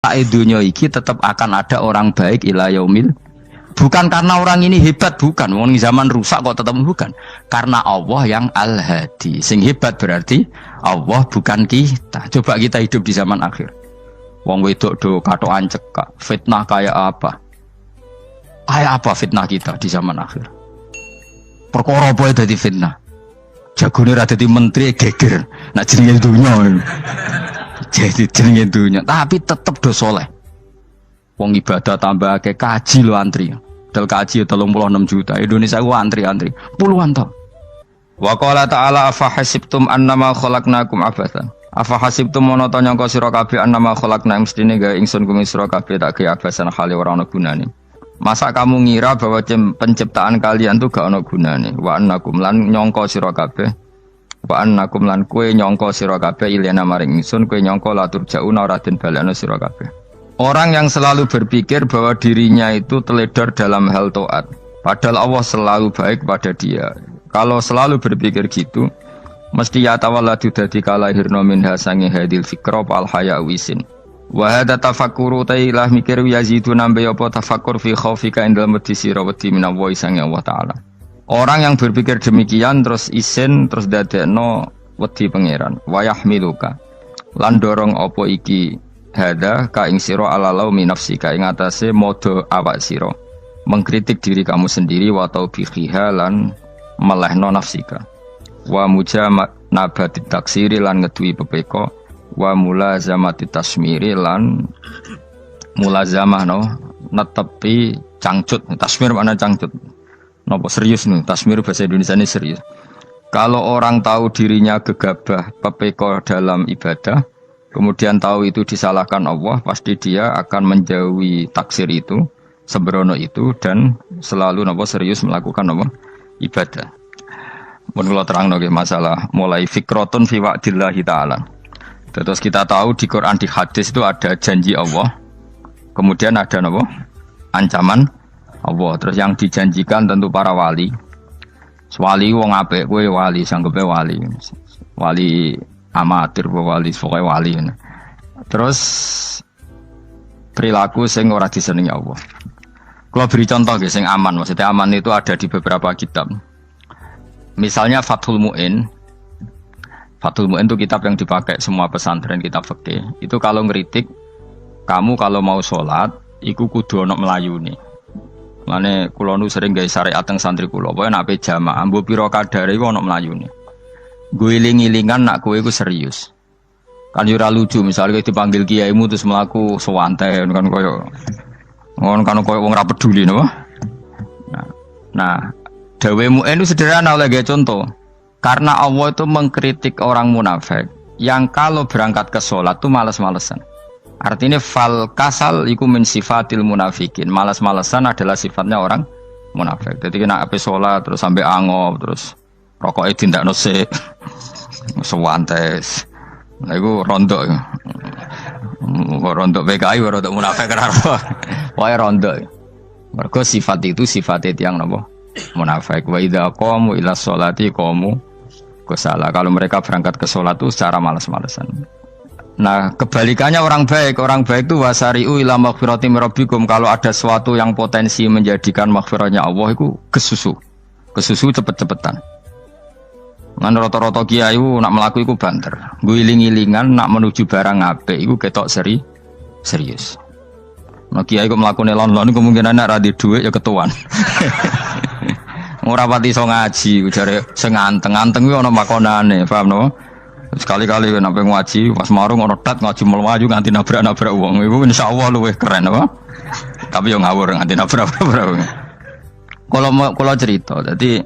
dunia iki tetap akan ada orang baik ila yaumil. Bukan karena orang ini hebat, bukan. Wong zaman rusak kok tetap bukan. Karena Allah yang Al-Hadi. Sing hebat berarti Allah bukan kita. Coba kita hidup di zaman akhir. Wong wedok do katokan cekak. Fitnah kayak apa? Kayak apa fitnah kita di zaman akhir? Perkara apa dadi fitnah? Jagone ra dadi menteri geger. Nak jenenge dunya. Jadi jenenge dunya, tapi tetep do soleh. Wong ibadah tambah ke kaji lo antri. Dal kaji 36 juta. Indonesia gua antri puluhan tahun. Wa qala ta'ala afa hasibtum annama khalaqnakum abathan. Afa hasibtum mono to nyangka sira kabeh annama khalaqna mestine gawe ingsun kumi sira kabeh tak gawe abasan khali ora ana gunane. Masa kamu ngira bahwa penciptaan kalian tuh gak ana gunane? Wa annakum lan nyangka sira kabeh wa annakum lan kowe nyangka sira kabeh ilena maring ingsun kowe nyangka latur jauna ora den balekno sira kabeh. Orang yang selalu berpikir bahwa dirinya itu teledor dalam hal taat, padahal Allah selalu baik pada dia. Kalau selalu berpikir gitu, mesti ya tawalladu dadi kalahirna minha sangi hadil fikra al haya wisin. Wa hadza tafakkuru tailah mikir yazidu nambe apa tafakkur fi khaufika indal mudisira wedi minallahi sangi Allah taala. Orang yang berpikir demikian terus isin terus dadekno wedi pangeran. Wa yahmiluka lan dorong apa iki hada ka ing sira ala laumi nafsika ing atase modo awak sira mengkritik diri kamu sendiri wa taubihiha lan melehno nafsika wa mujanabati taksiri lan ngeduwi pepeko wa mulazamati tasmiri lan mulazamah no netepi cangcut. Tasmir mana cangcut napa serius nih tasmir bahasa Indonesia ini serius. Kalau orang tahu dirinya gegabah pepeko dalam ibadah kemudian tahu itu disalahkan Allah, pasti dia akan menjauhi taksir itu, sembrono itu, dan selalu serius melakukan ibadah. Menurut terang masalah mulai fikrotun fi wa'dillahi ta'ala. Terus kita tahu di Quran di hadis itu ada janji Allah, kemudian ada ancaman Allah. Terus yang dijanjikan tentu para wali. Wali wong apik kowe wali, sanggepe wali. Wali amatir wali pokoknya wali. Terus perilaku sing ora disenengi Allah. Kalau beri contoh guys, sing aman, maksudnya aman itu ada di beberapa kitab. Misalnya Fathul Mu'in. Fathul Mu'in itu kitab yang dipakai semua pesantren kitab fikih. Itu kalau ngeritik kamu kalau mau sholat, iku kudu ana melayune. Mane kula nu sering gawe syariat teng santri kula, pokoke nek jamaah mbuh pira kadare iku ana melayune. Guling-gilingan nak kowe iku serius. Kan yo ora lucu misalnya dipanggil kiaimu terus mlaku sewantai kan koyo wong ora peduli napa. Nah, dawe Mu'in itu sederhana oleh gawe contoh. Karena Allah itu mengkritik orang munafik yang kalau berangkat ke sholat tuh malas-malesan. Artinya fal kasal iku min sifatil munafikin. Malas-malesan adalah sifatnya orang munafik. Jadi kena ape sholat terus sampai angop terus rokoknya tindak nosek sewantes. Nah itu rontok. Rontok PKI, rontok munafik kenapa? Wah rontok. Mergo sifat itu sifat yang napa? Munafik. Wa idza qamu ila sholati qamu kusala. Kalau mereka berangkat ke sholat itu secara malas-malesan. Nah kebalikannya orang baik itu wasari'u ila maghfirati mirabbikum. Kalau ada sesuatu yang potensi menjadikan maghfirahnya Allah itu kesusu cepet-cepetan. Ngan rata-rata kiai nak melaku iku banter. Guling-gilingan nak menuju barang apik iku ketok serius. Nah kiai kok mlakune lon-lon kemungkinan nek ra di dhuwit ya ketuan. Ora pati iso ngaji, jare sing anteng-anteng kuwi ana makonane, paham no? Sekali-kali nek ngaji pas marung ana tat ngaji mlayu nganti nabrak-nabrak wong. Iku insyaallah luwih keren apa? Tapi yo ngawur nganti nabrak-nabrak. Kalau cerita, jadi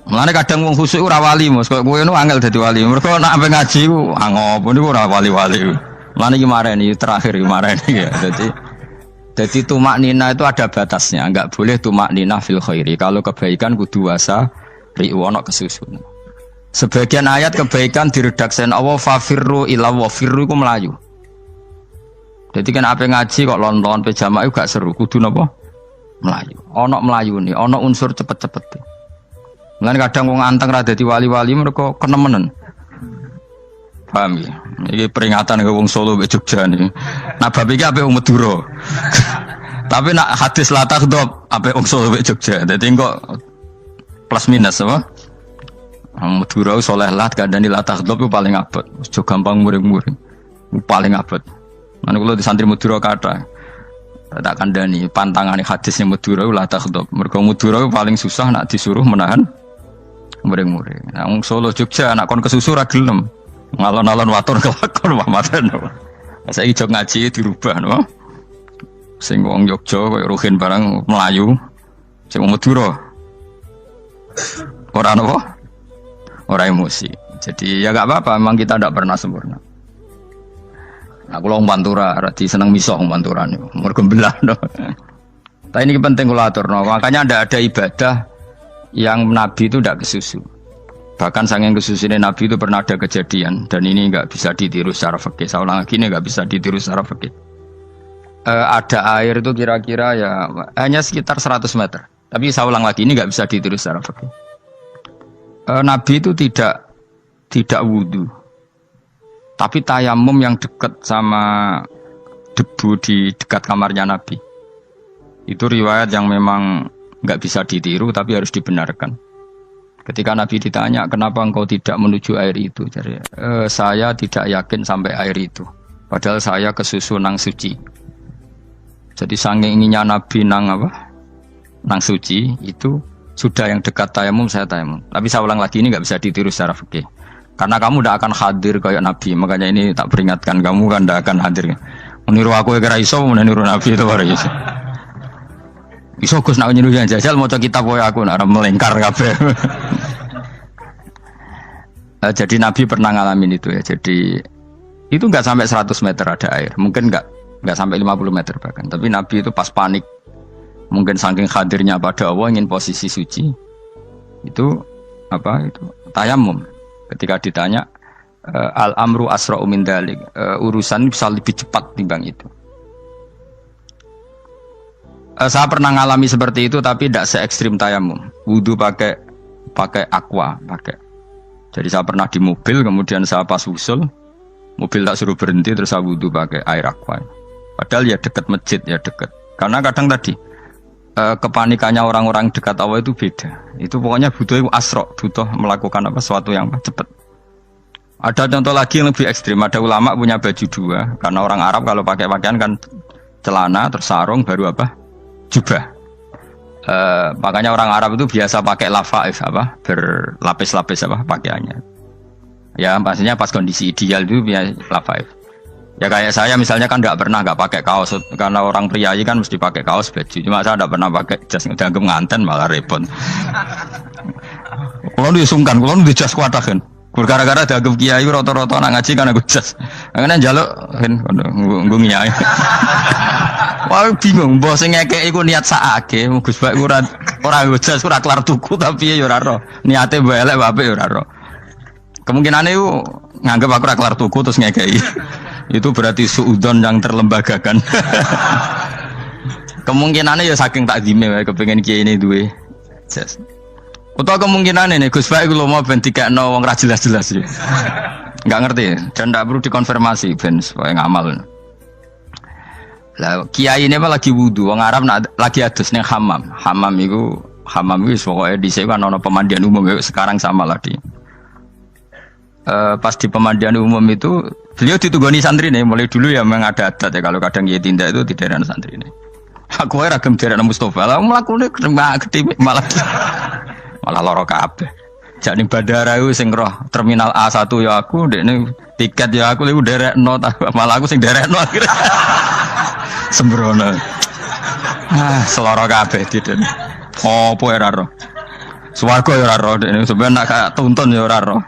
mulane kadang wong khusuk ora wali mos, koyo kowe nu angel dadi wali. Mergo nek ampe ngaji ku angop niku ora wali-wali. Mulane iki mareni terakhir iki mareni ya. Jadi tumak nina itu ada batasnya, enggak boleh tumak nina fil khairi. Kalau kebaikan kudu wasa riwono kesusun. Sebagian ayat kebaikan diredaksen Allah fafirru ila wa firru iku melayu. Jadi kan ape ngaji kok lonton pe jamaah gak seru, kudu napa? Melayu. Ana melayune, ana unsur cepet-cepet. Mulane kadang wong anteng ra dadi wali-wali mergo kenemenen. paham ya. Ini peringatan ke wong Solo ke Jogja nih. Nah bab iki ape wong Madura. Tapi nak hadis la takhdhab ape wong Solo ke Jogja. Dadi kok plus minus apa? Madura soleh lah kandhani la takhdhab paling abot. Aja gampang muring-muring. Paling abot. Mana kula di santri Madura kathah. Tak kandhani pantangane hadisnya Madura la takhdhab. Mergo Madura paling susah nak disuruh menahan muring-muring. Nah, wong Solo Jogja anak kon kesusu ra gelem. Ngalon-alon watur kelakon pamaten. Saiki jog ngaji dirubah no. Sing wong Jogja koyo Ruhin barang Melayu. Sing wong Madura. Ora napa? Ora emosi. Jadi ya enggak apa-apa, memang kita tidak pernah sempurna. Nah, kula wong Pantura radi seneng misah wong Pantura niku. Mergo belah no. Tapi ini penting kula aturno. Makanya ndak ada ibadah yang Nabi itu tidak kesusu. Bahkan saking kesusunya Nabi itu pernah ada kejadian dan ini nggak bisa ditiru secara fikih. Saya ulang lagi ini nggak bisa ditiru secara fikih. Ada air itu kira-kira ya hanya sekitar 100 meter. Tapi saya ulang lagi ini nggak bisa ditiru secara fikih. Nabi itu tidak wudu, tapi tayamum yang dekat sama debu di dekat kamarnya Nabi. Itu riwayat yang memang nggak bisa ditiru tapi harus dibenarkan. Ketika Nabi ditanya kenapa engkau tidak menuju air itu, jadi saya tidak yakin sampai air itu. Padahal saya kesusu nang suci. Jadi saking inginnya Nabi nang suci itu sudah yang dekat tayamum saya tayamum. Tapi saya ulang lagi ini nggak bisa ditiru secara fikih. Karena kamu tidak akan hadir kayak Nabi. Makanya ini tak peringatkan kamu kan tidak akan hadir. Meniru aku kira iso, meniru Nabi itu baru iso. Iso Gus nak nyuruh jajal maca kitab koyo aku nak melengkar kabeh. Jadi Nabi pernah ngalamin itu ya. Jadi itu enggak sampai 100 meter ada air. Mungkin enggak sampai 50 meter bahkan. Tapi Nabi itu pas panik. Mungkin saking hadirnya pada Allah ingin posisi suci. Itu tayamum. Ketika ditanya al-amru asra'u min dzalik. Urusan bisa lebih cepat timbang itu. Saya pernah ngalami seperti itu tapi tidak se ekstrim tayamum. Wudu pakai aqua, pakai. Jadi saya pernah di mobil kemudian saya pas usul mobil tak suruh berhenti terus saya wudu pakai air aqua. Padahal ya dekat masjid ya dekat. Karena kadang tadi kepanikannya orang-orang dekat Allah itu beda. Itu pokoknya butuh asro, butuh melakukan sesuatu yang cepat. Ada contoh lagi yang lebih ekstrim. Ada ulama punya baju dua karena orang Arab kalau pakai pakaian kan celana terus sarung baru jubah. Makanya orang Arab itu biasa pakai lafaif berlapis-lapis pakaiannya. Ya pastinya pas kondisi ideal itu biasa lafaif. Ya kayak saya misalnya kan nggak pakai kaos karena orang priayi kan mesti pakai kaos baju. Cuma saya nggak pernah pakai jas dianggap nganten malah repot. Kalau disungkan, kalau di jas kuat kan. Gara-gara dianggap kiai roto-roto nak ngaji kan aku jas. Karena jaluk kan nggung nyai. Wah bingung, bos ngekek iku niat sakake, Gus Bak ora jas ora kelar tuku tapi ya ora ro. Niate mbok elek wae ya ora ro. Kemungkinane iku nganggep aku ora kelar tuku terus ngekeki. Itu berarti suudzon yang terlembagakan. Kemungkinane ya saking takdime wae kepengin kiai ini duwe jas. Utawa kemungkinane nih Gus Bak iku lho mau ben dikekno wong ra jelas-jelas ya. Enggak ngerti dan ndak perlu dikonfirmasi ben supaya ngamal. Lah kiai ini lagi wudu, wong Arab lagi adus ning hammam. Hammam itu pokoke dhisik kan ana pemandian umum sekarang sama lah di. Pas di pemandian umum itu beliau ditunggoni santri nih, mulai dulu ya memang ada adat ya kalau kadang kiai tindak itu di daerah santri nih. Aku ora gem daerah Mustofa, lah mlakune gede malah lara kabeh. Jak ning bandara iku sing roh terminal A1 ya aku, ndekne tiket ya aku lek derekno malah aku sing derekno akhirnya. Sembrono. Seloro kabeh diden. Opo ora ro. Swarga ya ora ro, dene sampeyan nak tuntun ya ora ro.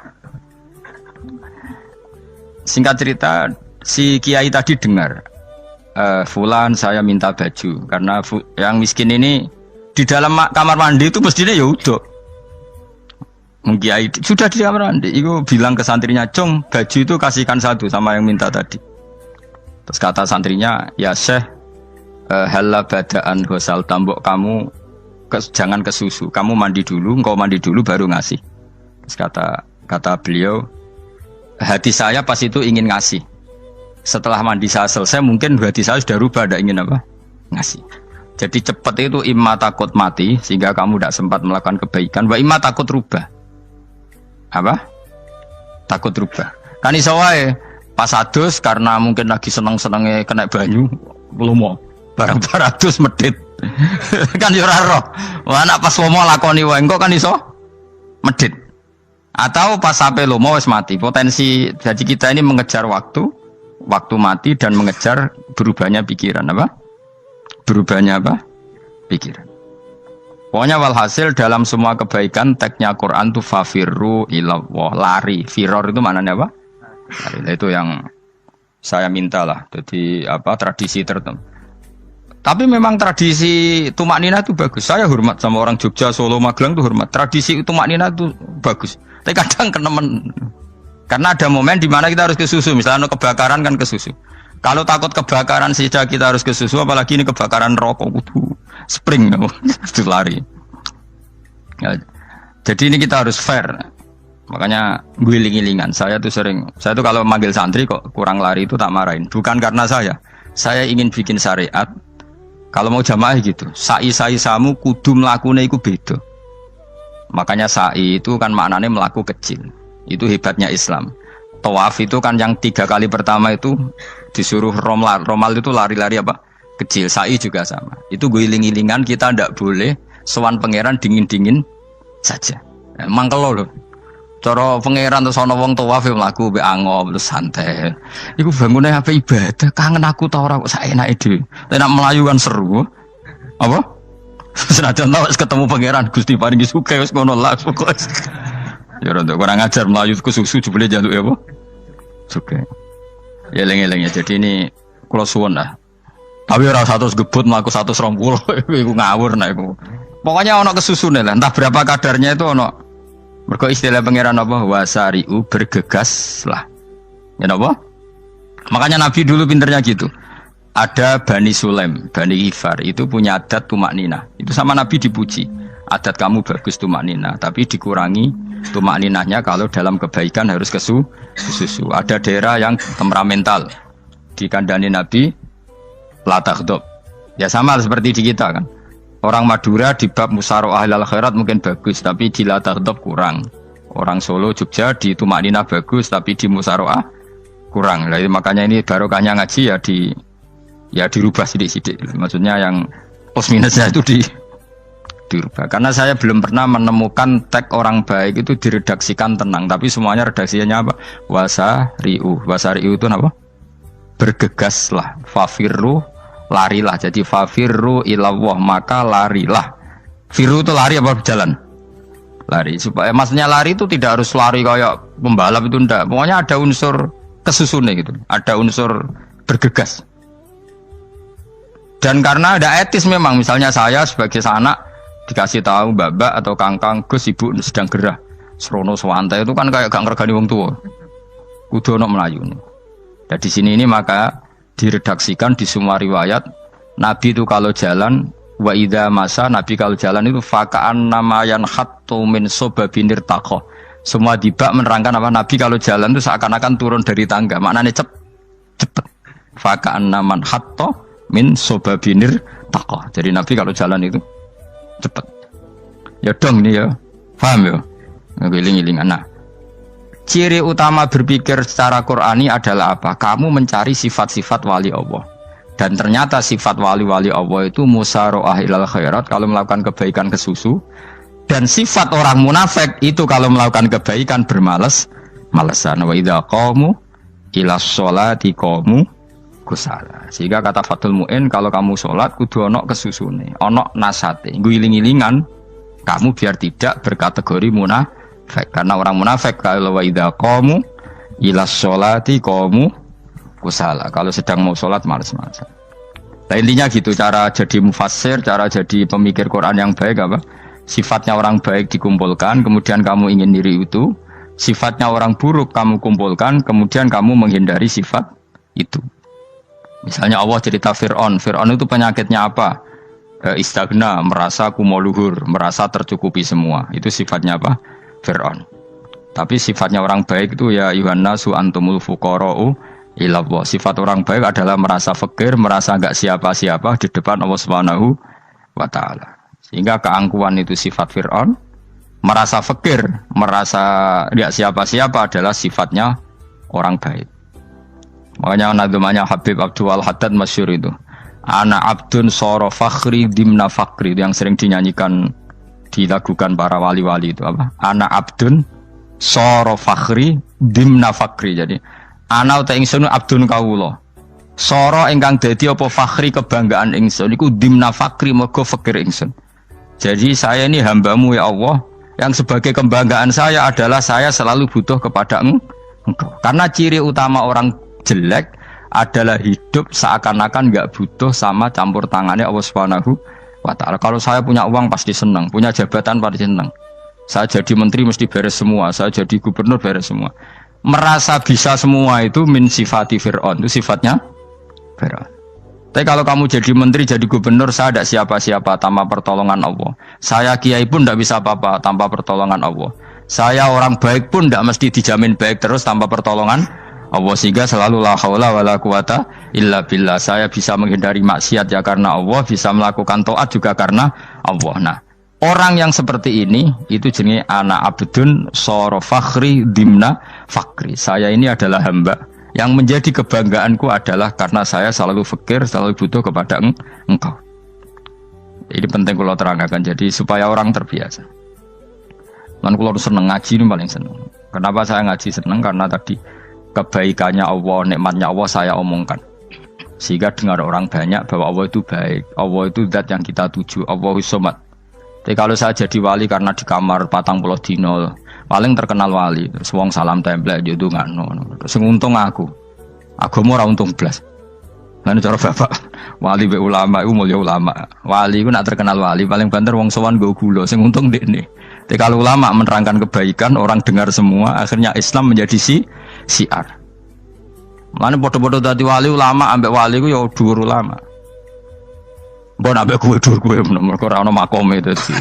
Singkat cerita, si kiai tadi dengar fulan saya minta baju karena yang miskin ini di dalam kamar mandi itu mestinya ya udah. Kiai sudah di kamar mandi, itu bilang ke santrinya, "Cung, baju itu kasihkan satu sama yang minta tadi." Terus kata santrinya, "Ya Syekh, halla badaan ghusal tambok kamu jangan ke susu. Kamu mandi dulu, engkau mandi dulu baru ngasih." Terus kata beliau, hati saya pas itu ingin ngasih. Setelah mandi saya selesai, mungkin hati saya sudah rubah, tidak ingin apa? Ngasih. Jadi cepat itu imma takut mati, sehingga kamu tidak sempat melakukan kebaikan. Wa imma takut rubah. Apa? Takut rubah. Kan iso wae pas adus karena mungkin lagi seneng-senenge kena banyu, lumo. Barang 200 medit. Kan yo ora roh. Wah anak pas lomo lakoni wae engko kan iso medit. Atau pas sampai lomo wis mati. Potensi jadi kita ini mengejar waktu mati dan mengejar berubahnya pikiran apa? Berubahnya apa? Pikiran. Pokoknya walhasil dalam semua kebaikan teksnya Quran itu fafirru ilallah, lari. Firor itu maknanya apa? Lari. Itu yang saya minta lah. Jadi apa tradisi tertentu. Tapi memang tradisi tumak nina itu bagus. Saya hormat sama orang Jogja, Solo, Magelang itu hormat. Tradisi tumak nina itu bagus. Tapi kadang kenemen. Karena ada momen di mana kita harus ke susu. Misalnya kebakaran kan ke susu. Kalau takut kebakaran saja kita harus ke susu, apalagi ini kebakaran rokok, spring, itu lari. Ya, jadi ini kita harus fair. Makanya guling-gilingan. Saya tuh kalau manggil santri kok kurang lari itu tak marahin. Bukan karena saya ingin bikin syariat. Kalau mau jamaah gitu, sa'i samu kudu mlakune iku beda. Makanya sa'i itu kan maknanya melaku kecil. Itu hebatnya Islam. Tawaf itu kan yang 3 kali pertama itu disuruh romal itu lari-lari apa? Kecil. Sa'i juga sama. Itu guling-gilingan kita ndak boleh sowan pangeran dingin-dingin saja. Emang kalau loh. Cara pangeran terus ana wong tawaf mlaku mbek angop terus santai. Iku bangune apa ibadah? Kangen aku ta ora kok saenake dhewe. Nek melayu kan seru. Apa? Senajan tau ketemu pangeran Gusti paringi sugih wis ngono lah pokoke. Ya ora kurang ajar melayu ke susu jebule jaluk ya apa? Sugih. Ya eling-eling ya. Jadi ini kula suwun lah. Tapi ora 100 gebut mlaku 120 iku ngawur nek iku. Pokoknya ono kesusune lah, entah berapa kadarnya itu ono. Mergo istilah pangeran apa wasari'u bergegas lah. Ya apa? Makanya Nabi dulu pinternya gitu. Ada Bani Sulaim, Bani Ghifar itu punya adat tumak nina. Itu sama Nabi dipuji. Adat kamu bagus tumak nina, tapi dikurangi tumak ninahnya kalau dalam kebaikan harus ke susu. Ada daerah yang temperamental. Dikandani Nabi la taghdab. Ya sama seperti di kita kan. Orang Madura di bab musyawarah ahlal khairat mungkin bagus, tapi di la taghdab kurang. Orang Solo, Jogja di tumak nina bagus, tapi di musyawarah kurang. Jadi makanya ini barokahnya ngaji ya dirubah sidik-sidik. Maksudnya yang plus minusnya itu dirubah. Karena saya belum pernah menemukan tag orang baik itu diredaksikan tenang, tapi semuanya redaksinya apa? Wasari'u. Wasari'u itu apa? Bergegaslah. Fafirru, larilah. Jadi fafirru ilallah, maka larilah. Firu itu lari apa berjalan? Lari. Supaya maksudnya lari itu tidak harus lari kayak pembalap itu enggak. Pokoknya ada unsur kesusunnya gitu. Ada unsur bergegas. Dan karena ada etis memang, misalnya saya sebagai anak dikasih tahu mbak-mbak atau kangkang Gus ibu sedang gerah. Serono sewantai itu kan kayak gak ngergani wong tua. Kudu ono Melayu. Dan di sini ini maka diredaksikan di semua riwayat Nabi itu kalau jalan wa idza masa, Nabi kalau jalan itu fakaan namayan khattu min sobabinir taqo. Semua dibak menerangkan apa Nabi kalau jalan itu seakan-akan turun dari tangga. Maknanya cepet. Fakaan naman khattu min sobabinir taqo. Jadi Nabi kalau jalan itu cepet. Ya dong ini ya. Paham ya? Ngiling-ngiling anak. Ciri utama berpikir secara Qur'ani adalah apa? Kamu mencari sifat-sifat wali Allah. Dan ternyata sifat wali-wali Allah itu musyaroah ilal khairat, kalau melakukan kebaikan ke susu. Dan sifat orang munafik itu kalau melakukan kebaikan bermales-malesan. Wa idza qamu ila sholati qamu kusala. Sehingga kata Fathul Mu'in, kalau kamu sholat kudu ono kesusune, ono nasate, guling-gilingan kamu biar tidak berkategori munafik. Karena orang munafik kalau wa idza qamu ila sholati qamu kusala, kalau sedang mau sholat malas-malasan. Nah intinya gitu, cara jadi mufassir, cara jadi pemikir Quran yang baik apa? Sifatnya orang baik dikumpulkan, kemudian kamu ingin diri itu. Sifatnya orang buruk kamu kumpulkan, kemudian kamu menghindari sifat itu. Misalnya Allah cerita Fir'aun. Fir'aun itu penyakitnya apa? Istagna, merasa kumoluhur, merasa tercukupi semua. Itu sifatnya apa? Fir'aun. Tapi sifatnya orang baik itu ya yuhannasu antumul fuqara'u ilallah. Sifat orang baik adalah merasa fakir, merasa enggak siapa-siapa di depan Allah Subhanahu wa taala. Sehingga keangkuhan itu sifat Fir'aun, merasa fakir, merasa enggak siapa-siapa adalah sifatnya orang baik. Makanya nadumanya Habib Abdul Haddad masyhur itu. Ana abdun soro fakhri dimna fakri, itu yang sering dinyanyikan dilakukan para wali-wali itu apa? Ana abdun soro fakhri dimna fakri. Jadi ana uta ingsun abdun kawula. Soro ingkang dadi apa fakhri kebanggaan ingsun iku dimna fakri mergo fakir ingsun. Jadi saya ini hambamu ya Allah, yang sebagai kebanggaan saya adalah saya selalu butuh kepada engkau. Karena ciri utama orang jelek adalah hidup seakan-akan nggak butuh sama campur tangannya Allah Subhanahu wa taala. Kalau saya punya uang pasti senang, punya jabatan pasti senang. Saya jadi menteri mesti beres semua, saya jadi gubernur beres semua. Merasa bisa semua itu min sifati Fir'aun, itu sifatnya Fir'aun. Tapi kalau kamu jadi menteri, jadi gubernur, saya tidak siapa-siapa tanpa pertolongan Allah. Saya kiai pun tidak bisa apa-apa tanpa pertolongan Allah. Saya orang baik pun tidak mesti dijamin baik terus tanpa pertolongan Allah, sehingga selalu la haula wala quwata illa billah. Saya bisa menghindari maksiat ya karena Allah, bisa melakukan taat juga karena Allah. Nah, orang yang seperti ini itu jenis ana abdun soro fakhri dimna fakri. Saya ini adalah hamba yang menjadi kebanggaanku adalah karena saya selalu fakir, selalu butuh kepada engkau. Ini penting kalau terangkan, jadi supaya orang terbiasa. Dan kalau seneng ngaji ini paling seneng. Kenapa saya ngaji seneng? Karena tadi kebaikannya Allah, nikmatnya Allah saya omongkan. Sehingga dengar orang banyak bahwa Allah itu baik. Allah itu zat yang kita tuju. Allahus Somad. Tapi kalau saya jadi wali karena di kamar 40 dino, paling terkenal wali. Wong salam template yo ndongakno. Sing untung aku. Agama ora untung blas. Lan cara bapak wali be ulama iku mulya ulama. Wali iku nak terkenal wali paling banter wong sowan nggo gula. Sing untung ndekne. Tapi kalau ulama menerangkan kebaikan, orang dengar semua, akhirnya Islam menjadi siar. Mana bodoh-bodoh tadi wali ulama, ambek wali ku ya dhuwur ulama. Mbok ambek kuwe dhuwur kuwe mergo ora ono makome dadi.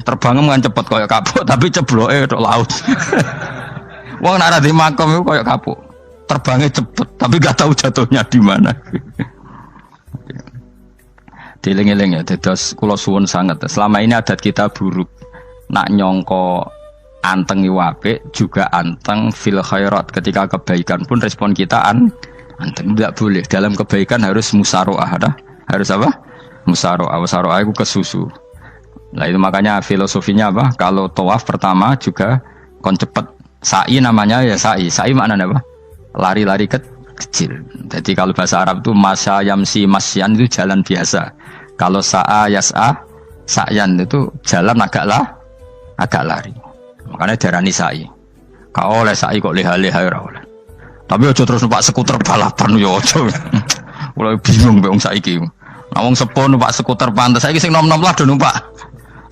Terbangem kan cepet kaya kapuk, tapi cebloke tok laut. Wong nek ora di makom iku kaya kapuk. Terbangnya cepet, tapi gak tahu jatuhnya di mana. Dieling-eling ya, dados kula suwun sanget. Selama ini adat kita buruk. Nak nyongko anteng apik juga anteng fil khairat. Ketika kebaikan pun respon kita anteng. Tidak boleh. Dalam kebaikan harus musaroah. Harus apa? Musaroah. Musaroah itu kesusu. Nah itu makanya filosofinya apa? Kalau tawaf pertama juga kon cepet. Sa'i namanya ya sa'i. Sa'i maknanya apa? Lari-lari kecil. Jadi kalau bahasa Arab itu masya yamsi masyan itu jalan biasa. Kalau sa'a yas'a sa'yan itu jalan agak lari. Makanya darani sa'i. Kau oleh sa'i kok leha-leha ora oleh. Tapi aja terus numpak skuter balapan yo aja. Mulai bingung mbek wong saiki. Nah wong sepuh numpak skuter pantes saiki sing nom-nom lah do numpak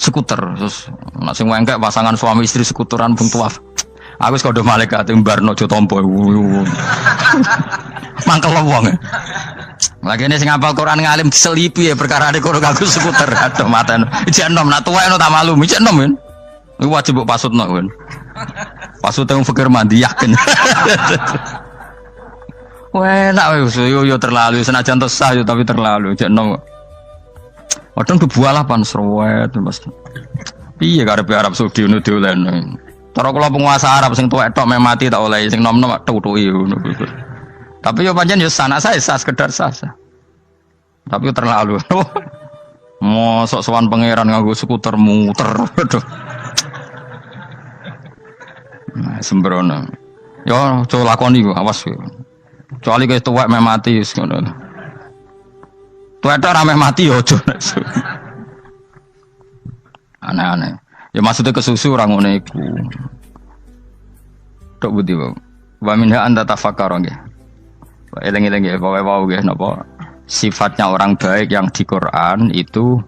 skuter. Terus nek sing wengkek pasangan suami istri skuteran pun tuaf. Aku wis kodho malaikat mbarno aja tampa. Mangkel wong. Lagi ini sing hafal Quran ngalim diselipi ya perkara ada kono kagum skuter atau mata ijek nom nak tuwa no tak malu ijek nom kan iku wajib mbok pasutno kan pasut yang fikir mandi yakin enak yo terlalu senajan sah yo tapi terlalu ijek nom padahal kebualah pan serwet Mas piye karepe Arab Saudi ngono dolen cara kula penguasa Arab sing tuwek tok meh mati tak oleh sing nom-nom tutuki ngono. Tapi yo pancen yo sanak saya sah sekedar sah. Tapi terlalu. Mosok sowan pangeran nganggo skuter muter. Nah, sembrono. Yo coba lakoni ku, awas ku. Kecuali kowe tuwek meh mati wis ngono. Tuwek ora meh mati yo aja. Aneh-aneh. Ya maksudnya kesusu ora ngono iku. Tok budi wae. Wa minha anta tafakkar nggih. Eleng-eleng ya, bawa-bawa ya, napa sifatnya orang baik yang di Quran itu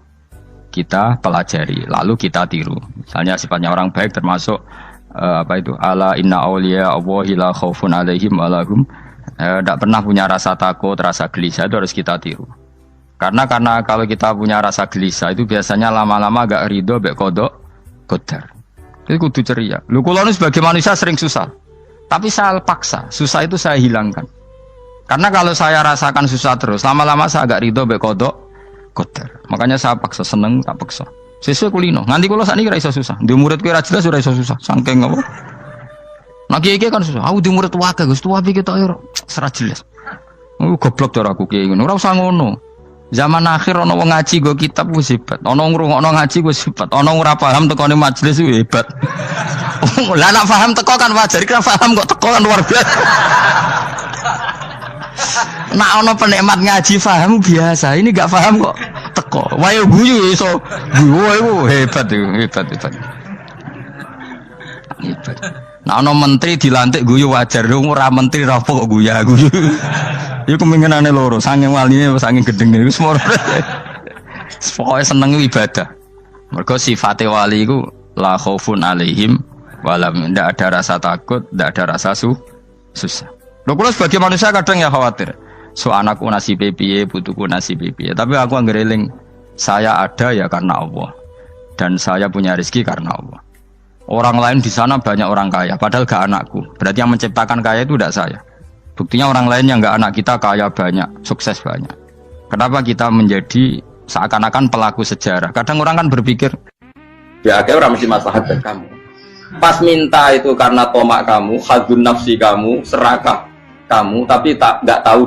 kita pelajari, lalu kita tiru. Misalnya sifatnya orang baik termasuk apa itu? Ala inna awliya Allahi la khaufun alaihim walahum. Tidak pernah punya rasa takut, rasa gelisah itu harus kita tiru. Karena kalau kita punya rasa gelisah itu biasanya lama-lama agak ridho, agak kodok, qadar. Itu kudu ceria. Lu kula nu sebagai manusia sering susah. Tapi saya paksa, susah itu saya hilangkan. Karena kalau saya rasakan susah terus, lama-lama saya agak ridho mbek kodok kotor. Makanya saya paksa, seneng tak paksa. Sesuai kulino. Nganti kula sakniki ra iso susah. Di murid kuwi ra jelas ora iso susah. Saking apa? Nah kiai kan susah. Aku di murid wae Gus, tuwa iki ketok ora ora jelas. Goblok cara aku kiai ngono. Ora usah ngono. Zaman akhir ana wong ngaji go kitab wis hebat. Ana ngrungokno ngaji wis hebat. Ana ora paham tekone majelis wis hebat. Lah nek paham teko kan wajar, kira paham kok teko kan luar biasa. Nak ono penikmat ngaji paham biasa, ini gak paham kok teko. Wae guyu iso. Guyu hebat itu, hebat. Hebat. Nak ono menteri dilantik guyu wajar, ora menteri ra kok guyu. Iku kemungkinane loro, saking waline saking gedenge iku semua. Pokoke seneng ibadah. Mergo sifate wali iku la khaufun alaihim walam, ndak ada rasa takut, ndak ada rasa susah. Lho kula sebagai manusia kadang ya khawatir. So anakku nasibe piye, putuku nasibe piye. Tapi aku anggereling saya ada ya karena Allah. Dan saya punya rezeki karena Allah. Orang lain di sana banyak orang kaya, padahal gak anakku. Berarti yang menciptakan kaya itu tidak saya. Buktinya orang lain yang gak anak kita kaya banyak, sukses banyak. Kenapa kita menjadi seakan-akan pelaku sejarah? Kadang orang kan berpikir, ya akhirnya orang mesti maslahat dan kamu. Pas minta itu karena tomak kamu, hadun nafsi kamu, serakah kamu, tapi nggak tahu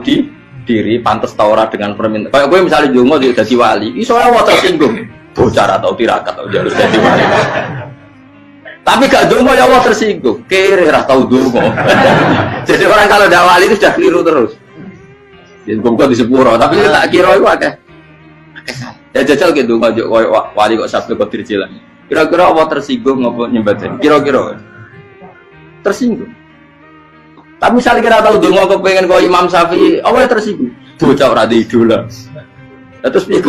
diri, pantas taura dengan permintaan. Kayak gue misalnya Jongo jadi wali, soalnya mau tersinggung, bocor atau tirakat atau jalur jadi wali. Tapi gak Jongo ya Allah tersinggung, kiri rasa tahu Jongo. Jadi orang kalau tidak wali itu sudah keliru terus. Jadi gue di sepuro, tapi tak kira itu akeh. Ya jajal gitu, ngajak wali kok sabtu kok dirjilan. Kira-kira Allah tersinggung ngopo nyembatin? Kira-kira tersinggung. Tapi misalnya kira tahu dongo kepengen kau Imam Syafi'i, Allah tersinggung. Bocah ora di idola. Terus piye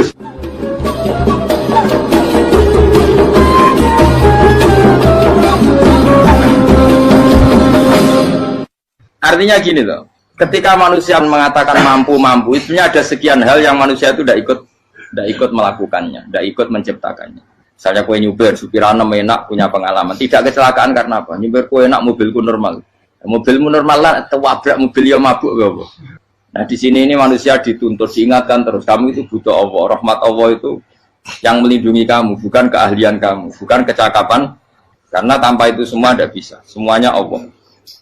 Artinya gini loh. Ketika manusia mengatakan mampu, itu ada sekian hal yang manusia itu tidak ikut melakukannya, tidak ikut menciptakannya. Misalnya kue nyuber, supirana enak, punya pengalaman. Tidak kecelakaan karena apa? Nyuber kue enak, mobilku normal. Mobilmu normal lah, tewabrak mobil yang mabuk. Nah di sini ini manusia dituntut, diingatkan terus. Kamu itu butuh Allah, rahmat Allah itu yang melindungi kamu, bukan keahlian kamu, bukan kecakapan. Karena tanpa itu semua tidak bisa. Semuanya Allah.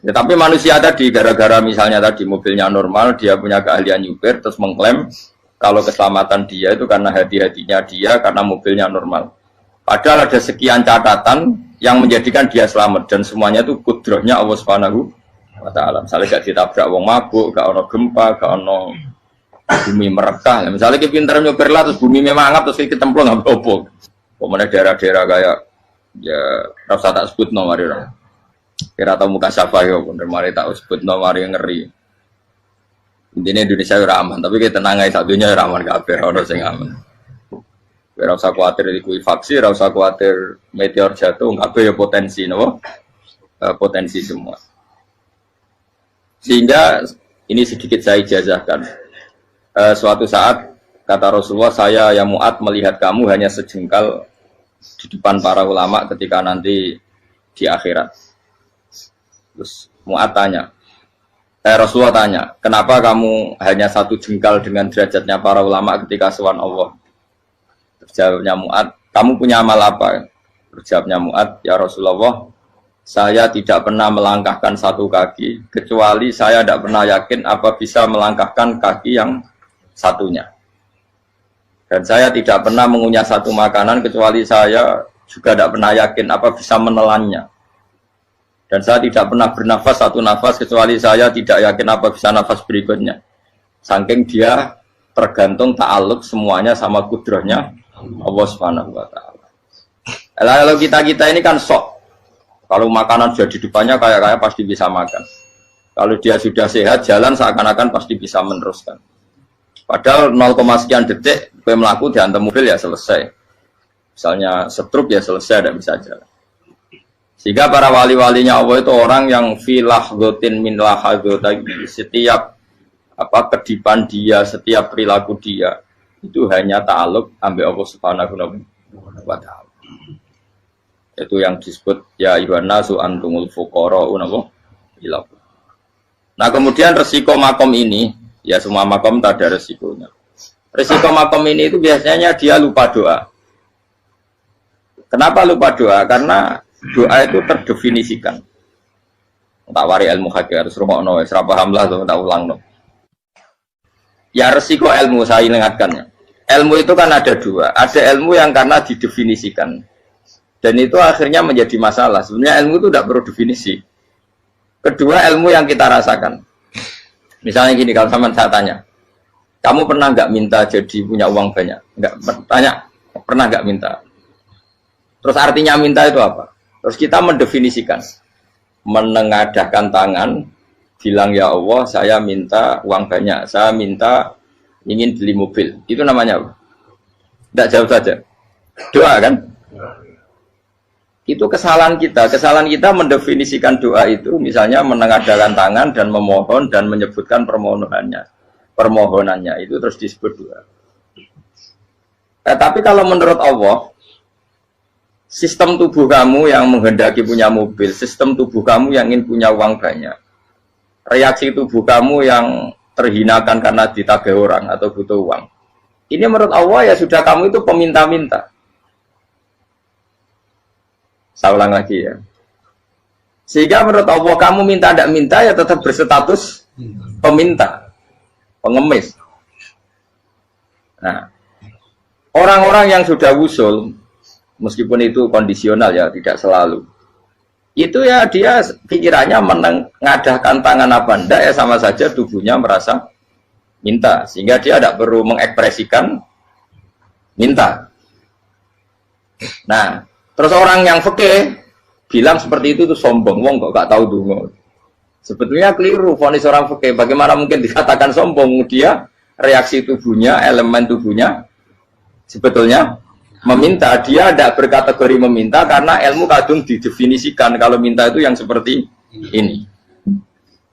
Ya, tapi manusia tadi, gara-gara misalnya tadi mobilnya normal, dia punya keahlian nyuber, terus mengklaim kalau keselamatan dia itu karena hati-hatinya dia, karena mobilnya normal. Padahal ada sekian catatan yang menjadikan dia selamat dan semuanya itu kudrahnya Allah Subhanahu wa taala. Misalnya gak ditabrak wong mabuk, gak ono gempa, gak ono bumi merekah. Misalnya kita pintar nyober lah terus bumi memangap terus kita templung nggak apa-apa. Pokoknya daerah-daerah kayak ya rasa tak sebut nomor itu. Kira tahu muka siapa ya, bener mari tak sebut nomor yang ngeri. Intinya Indonesia aman, tapi kita tenang aja satunya aman kabeh, ono sing aman. Ora usah kuwatir likuifaksi, ora usah kuwatir meteor jatuh, kabeh ya potensi napa? Potensi semua. Sehingga ini sedikit saya ijazahkan. Suatu saat kata Rasulullah, saya yang Mu'ad melihat kamu hanya sejengkal di depan para ulama ketika nanti di akhirat. Terus Mu'ad tanya, Rasulullah tanya, kenapa kamu hanya satu jengkal dengan derajatnya para ulama ketika sowan Allah? Jawabnya Mu'ad, kamu punya amal apa? Jawabnya Mu'ad, ya Rasulullah, saya tidak pernah melangkahkan satu kaki, kecuali saya tidak pernah yakin apa bisa melangkahkan kaki yang satunya. Dan saya tidak pernah mengunyah satu makanan, kecuali saya juga tidak pernah yakin apa bisa menelannya. Dan saya tidak pernah bernafas satu nafas, kecuali saya tidak yakin apa bisa nafas berikutnya. Saking dia tergantung ta'aluk semuanya sama kudrahnya Allah Subhanahu wa taala. Kalau kita ini kan sok. Kalau makanan sudah di depannya kayak pasti bisa makan. Kalau dia sudah sehat jalan seakan-akan pasti bisa meneruskan. Padahal 0, sekian detik gue melaku dihantam mobil ya selesai. Misalnya stroke ya selesai, tidak bisa jalan. Sehingga para wali-walinya Allah itu orang yang filah gotin min lahadotagi, setiap kedipan dia, setiap perilaku dia itu hanya ta'aluk ambil Allah Subhanahu wa taala. Itu yang disebut ya ayyuhan nasu antumul fuqara'u napa ila. Nah, kemudian resiko makom ini, ya semua makom tak ada resikonya. Resiko makom ini itu biasanya dia lupa doa. Kenapa lupa doa? Karena doa itu terdefinisikan. Tak wari ilmu hakik harus rungokno wis ra paham lah tak ulangno. Ya resiko ilmu saya ingatkannya. Ilmu itu kan ada dua. Ada ilmu yang karena didefinisikan. Dan itu akhirnya menjadi masalah. Sebenarnya ilmu itu tidak perlu definisi. Kedua, ilmu yang kita rasakan. Misalnya gini, kalau sama saya tanya, kamu pernah nggak minta jadi punya uang banyak? Nggak tanya, pernah nggak minta? Terus artinya minta itu apa? Terus kita mendefinisikan, menengadahkan tangan, bilang ya Allah, saya minta uang banyak, saya minta ingin beli mobil. Itu namanya apa? Tidak jauh saja. Doa kan? Itu kesalahan kita mendefinisikan doa itu misalnya menengadahkan tangan dan memohon dan menyebutkan permohonannya itu terus disebut doa. Tapi kalau menurut Allah, sistem tubuh kamu yang menghendaki punya mobil, sistem tubuh kamu yang ingin punya uang banyak, reaksi tubuh kamu yang terhinakan karena ditagih orang atau butuh uang, ini menurut Allah ya sudah kamu itu peminta-minta. Saya ulang lagi ya. Sehingga menurut Allah kamu minta tidak minta ya tetap berstatus peminta, pengemis. Nah, orang-orang yang sudah wusul, meskipun itu kondisional ya, tidak selalu. Itu ya dia pikirannya menengadahkan tangan apa enggak ya sama saja tubuhnya merasa minta. Sehingga dia tidak perlu mengekspresikan minta. Nah, terus orang yang fikih bilang seperti itu tuh sombong, wong kok gak tahu dungo. Sebetulnya keliru vonis orang fikih. Bagaimana mungkin dikatakan sombong? Dia reaksi tubuhnya, elemen tubuhnya sebetulnya meminta. Dia tidak berkategori meminta karena ilmu kadung didefinisikan kalau minta itu yang seperti ini.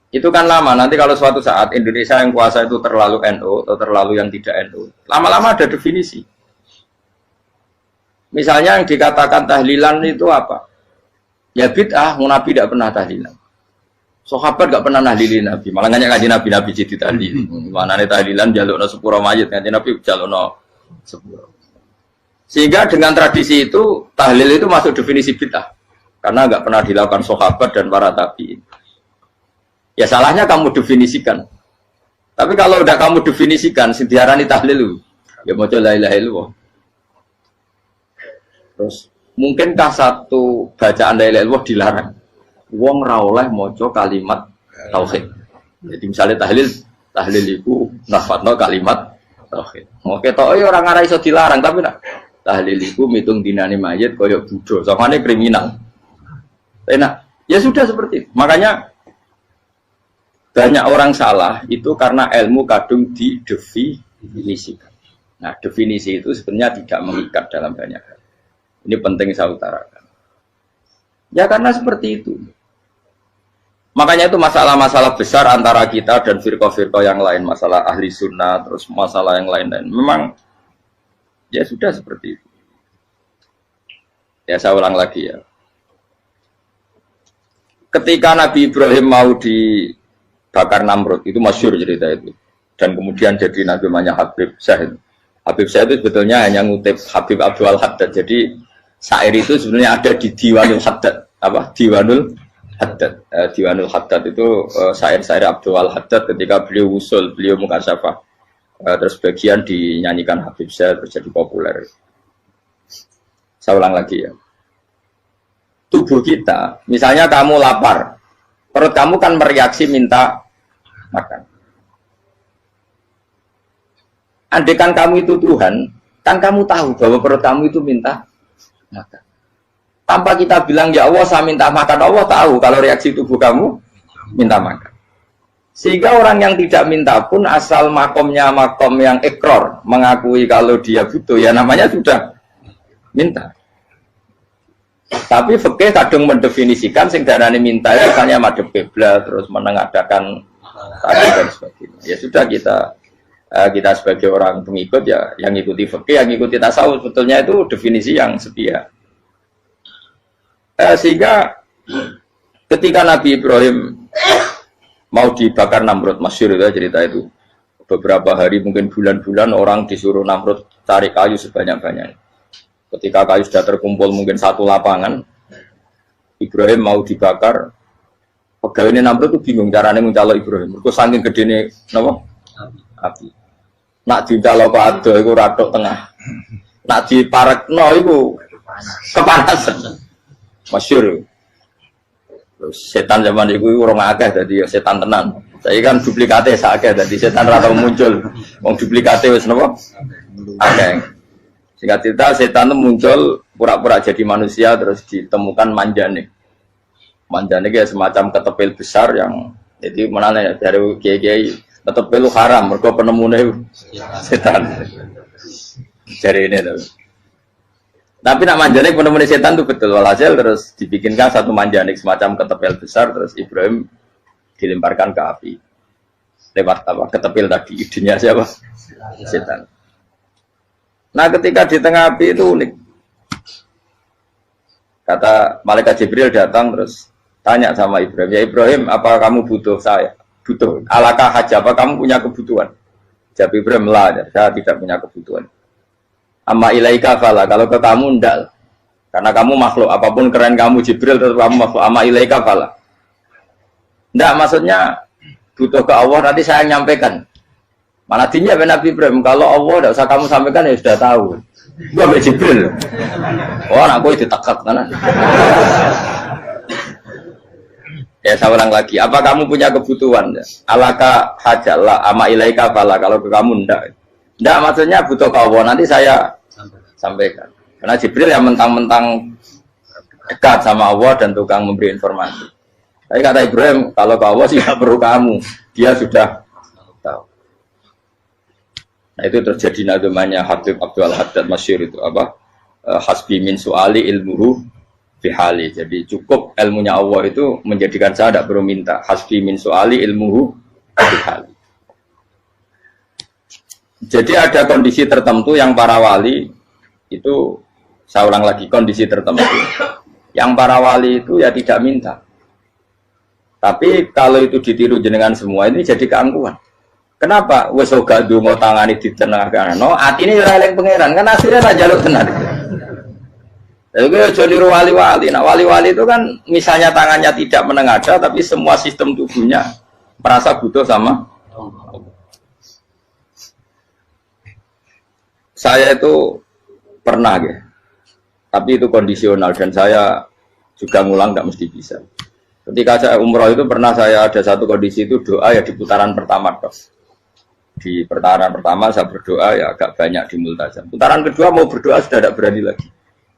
Itu kan lama. Nanti kalau suatu saat Indonesia yang kuasa itu terlalu NU atau terlalu yang tidak NU, lama-lama ada definisi. Misalnya yang dikatakan tahlilan itu apa? Ya bid'ah, Nabi tidak pernah tahlilan. Sahabat tidak pernah nahlilin Nabi. Malah nanya ngaji Nabi jadi tahlil. Mana nih tahlilan jalukno sepuro mayit, ngaji Nabi jalukno sepuro. Sehingga dengan tradisi itu tahlil itu masuk definisi bid'ah. Karena nggak pernah dilakukan sahabat dan para tabi'in. Ya salahnya kamu definisikan. Tapi kalau udah kamu definisikan, diarani tahlil, ya mau la ilaha illallah. Terus mungkinkah satu bacaan la ilaha illallah dilarang? Wong ra oleh maca kalimat tauhid. Jadi misalnya tahlil iku nafatno kalimat tauhid. Oke tok ora ngara iso dilarang tapi nak tahlil iku mitung dinane mayit kaya Buddha, samane kriminal. Enak. Ya sudah seperti itu. Makanya banyak orang salah itu karena ilmu kadung didefinisikan. Nah, definisi itu sebenarnya tidak mengikat dalam banyak hal. Ini penting saya utarakan. Ya karena seperti itu. Makanya itu masalah-masalah besar antara kita dan firqah-firqah yang lain. Masalah ahli sunnah, terus masalah yang lain-lain. Memang, ya sudah seperti itu. Ya saya ulang lagi ya. Ketika Nabi Ibrahim mau dibakar Namrud, itu masyhur cerita itu. Dan kemudian jadi Nabi namanya Habib Syahid. Habib Syahid itu sebetulnya hanya ngutip Habib Abdul Haddad. Jadi syair itu sebenarnya ada di Diwanul Haddad. Apa? Diwanul Haddad. Diwanul Haddad itu syair-syair Abdul Haddad ketika beliau usul, beliau mukasyafah. Terus bagian dinyanyikan Habib Syahid terus jadi populer. Saya ulang lagi ya. Tubuh kita, misalnya kamu lapar, perut kamu kan mereaksi minta makan. Andaikan kamu itu Tuhan, kan kamu tahu bahwa perut kamu itu minta makan. Tanpa kita bilang, ya Allah saya minta makan, Allah tahu kalau reaksi tubuh kamu minta makan. Sehingga orang yang tidak minta pun asal makomnya makom yang ikror, mengakui kalau dia butuh, ya namanya sudah minta. Tapi fikih kadung mendefinisikan sing darane minta ya misalnya madhep kiblat terus menengadakan tadi dan sebagainya. Ya sudah kita sebagai orang pengikut ya yang ikuti fikih, yang ikuti tasawuf sebetulnya itu definisi yang setia. Sehingga ketika Nabi Ibrahim mau dibakar Namrud, masyhur itu cerita itu. Beberapa hari mungkin bulan-bulan orang disuruh Namrud cari kayu sebanyak-banyaknya. Ketika kayu sudah terkumpul mungkin satu lapangan, Ibrahim mau dibakar. Pegawai ini Namrud itu bingung caranya mencalok Ibrahim. Mereka saking gede ini, kenapa? Api. Nak dicalok Pak Ado itu radok tengah. Nak diparekno itu kepanasan. Masyhur. Terus setan zaman itu orang akeh jadi setan tenan. Saya kan duplikatnya sakit jadi setan rata muncul. Wong duplikatnya wis napa? Akeh. Singkat cerita setan itu muncul pura-pura jadi manusia terus ditemukan manjane. Manjane kayak semacam ketepil besar yang jadi mana dari kiai-kiai ketepil itu haram mergo penemune setan. Jadi ini tuh. Tapi nak manjanik penemuan setan itu betul walhasil terus dibikinkan satu manjanik semacam ketepil besar terus Ibrahim dilemparkan ke api lewat apa ketepil tadi idenya siapa setan. Nah ketika di tengah api itu unik, kata malaikat Jibril datang terus tanya sama Ibrahim, ya Ibrahim apa kamu butuh saya? Butuh alakah haja apa kamu punya kebutuhan? Jawab Ibrahim lah, saya tidak punya kebutuhan. Amma ilaika fala, kalau ke kamu ndak, karena kamu makhluk, apapun keren kamu Jibril tetap kamu makhluk. Amma ilaika fala, ndak maksudnya butuh ke Allah nanti saya nyampaikan. Mana dinya Nabi Ibrahim, kalau Allah ndak usah kamu sampaikan ya sudah tahu. Gua ambil Jibril. Oh, aku itu takut mana? Ya saya ulang lagi, apa kamu punya kebutuhan? Alaka hajalah, amma ilaika fala, kalau ke kamu ndak. Ndak maksudnya butuh ke Allah nanti saya sampaikan. Karena Jibril yang mentang-mentang dekat sama Allah dan tukang memberi informasi. Tapi kata Ibrahim, kalau ke Allah sih tidak perlu kamu, dia sudah tahu. Nah itu terjadi nadumanya Habib Abdul Haddad masyhur itu apa? Hasbi min su'ali ilmuhu bihali. Jadi cukup ilmunya Allah itu menjadikan saya tidak perlu minta. Hasbi min su'ali ilmuhu bihali. Jadi ada kondisi tertentu yang para wali itu, saya ulang lagi, kondisi tertentu yang para wali itu ya tidak minta. Tapi kalau itu ditiru jenengan semua ini jadi keangkuhan. Kenapa? Wes ora ndonga tangani ditenangkan. No, atine ora eling pangeran, kan akhirnya ra njaluk tenan. Lha iku aja niru wali-wali. Nah, wali-wali itu kan misalnya tangannya tidak menengadah tapi semua sistem tubuhnya merasa butuh sama Allah. Saya itu pernah ya, tapi itu kondisional dan saya juga ngulang nggak mesti bisa. Ketika saya umroh itu pernah saya ada satu kondisi itu doa ya di putaran pertama toh. Di putaran pertama saya berdoa ya agak banyak di multazam. Putaran kedua mau berdoa sudah tidak berani lagi.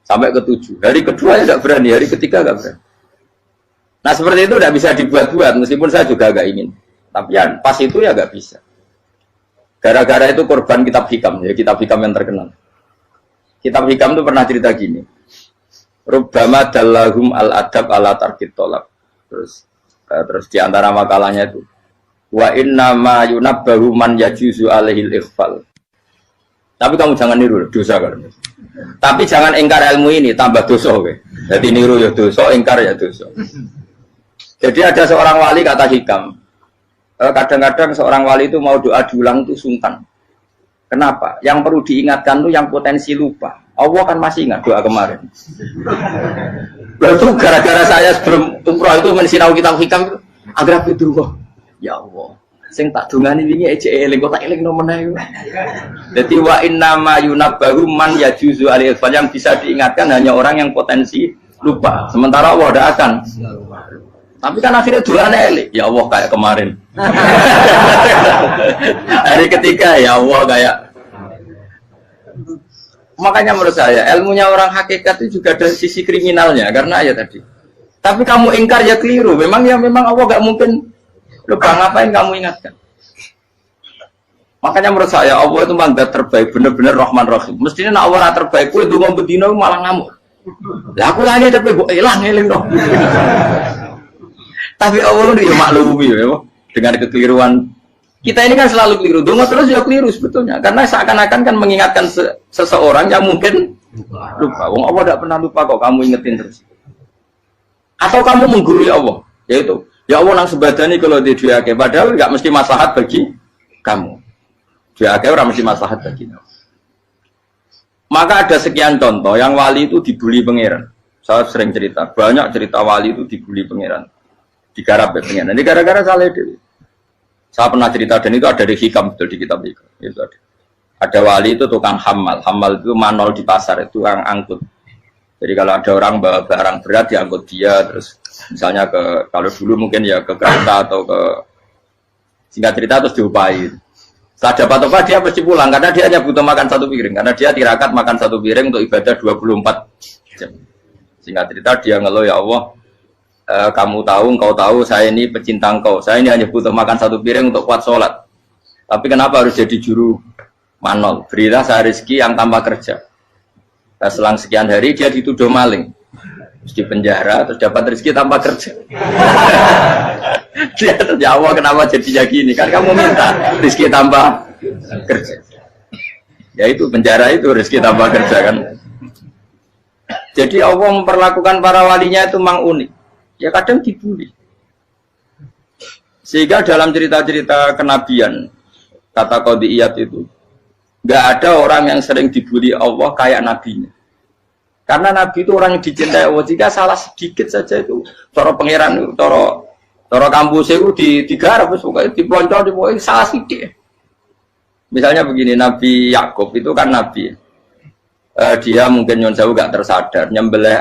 Sampai ke-7. Hari kedua ya tidak berani, hari ketiga nggak berani. Nah seperti itu tidak bisa dibuat-buat meskipun saya juga agak ingin. Tapi ya pas itu ya nggak bisa. Gara-gara itu korban kitab hikam, ya kitab hikam yang terkenal. Kitab hikam itu pernah cerita gini. Rubbama dallahum al-adab ala tarkit tolak. Terus di antara makalahnya itu wa inna ma yunabbahu man yajuzu alaihil ikhfal. Tapi kamu jangan niru dosa kan. Tapi jangan ingkar ilmu ini tambah dosa kowe. Jadi niru ya dosa, ingkar ya dosa. Jadi ada seorang wali kata hikam. Kadang-kadang seorang wali itu mau doa diulang itu sungkan. Kenapa? Yang perlu diingatkan itu yang potensi lupa. Allah kan masih ingat doa kemarin. Lalu gara-gara saya sebelum umroh itu mensinau kitab hikam agar itu ya Allah. Sing tak dungani wingi eling kok tak eling nomene. Dadi wa inna ma yunabbahu man yajuzu alaihi yang bisa diingatkan hanya orang yang potensi lupa. Sementara Allah tidak akan. Tapi kan akhirnya doanya elik. Ya Allah kayak kemarin. Hari ketiga ya Allah kayak. Makanya menurut saya ilmunya orang hakikat itu juga ada sisi kriminalnya karena ya tadi. Tapi kamu ingkar ya keliru. Memang Allah gak mungkin lupa, ngapain kamu ingatkan. Makanya menurut saya Allah itu mandat terbaik, benar-benar Rahman Rahim. Mestinya nak Allah terbaik, itu mau bedino malah ngamuk. Lah aku lagi tapi hilang eling dong. Tapi Allah itu ya maklumi ya, dengan kekeliruan. Kita ini kan selalu keliru, dongo terus ya keliru sebetulnya. Karena seakan-akan kan mengingatkan seseorang yang mungkin lupa. Wong Allah tidak pernah lupa kok, kamu ingetin terus. Atau kamu menggurui Allah, yaitu ya Allah nang sebadani kalau di duake, padahal nggak mesti maslahat bagi kamu. Duake orang mesti maslahat bagi kamu. Maka ada sekian contoh yang wali itu dibully pangeran. Saya sering cerita, banyak cerita wali itu dibully pangeran, digarap pangeran. Ini gara-gara salah dewi. Saya pernah cerita dan itu ada di hikam betul di kitab itu. Itu ada. Ada wali itu tukang hamal itu manol di pasar itu yang angkut. Jadi kalau ada orang bawa barang berat diangkut dia, terus misalnya kalau dulu mungkin ya ke kereta atau ke singkat cerita terus diupain. Setelah dapat apa dia pasti pulang karena dia hanya butuh makan satu piring karena dia tirakat makan satu piring untuk ibadah 24 jam. Singkat cerita dia ngeluh ya Allah, engkau tahu saya ini pecinta engkau, saya ini hanya butuh makan satu piring untuk kuat sholat. Tapi kenapa harus jadi juru manol? Berilah saya rezeki yang tanpa kerja. Nah, selang sekian hari dia dituduh maling, terus di penjara, terus dapat rezeki tanpa kerja. Dia terjawab kenapa jadinya gini? Kan kamu minta rezeki tanpa kerja. Ya itu penjara itu rezeki tanpa kerja kan. Jadi Allah memperlakukan para walinya itu memang unik. Ya kadang dibully. Sehingga dalam cerita-cerita kenabian kata Qadiyat itu nggak ada orang yang sering dibully Allah kayak nabinya. Karena nabi itu orang yang dicintai Allah. Jika salah sedikit saja itu, toro pangeran, toro kampus itu digarap, pokoknya dipelonco, salah sedikit. Misalnya begini, Nabi Yakub itu kan nabi. Dia mungkin nyon jauh nggak tersadar nyembelih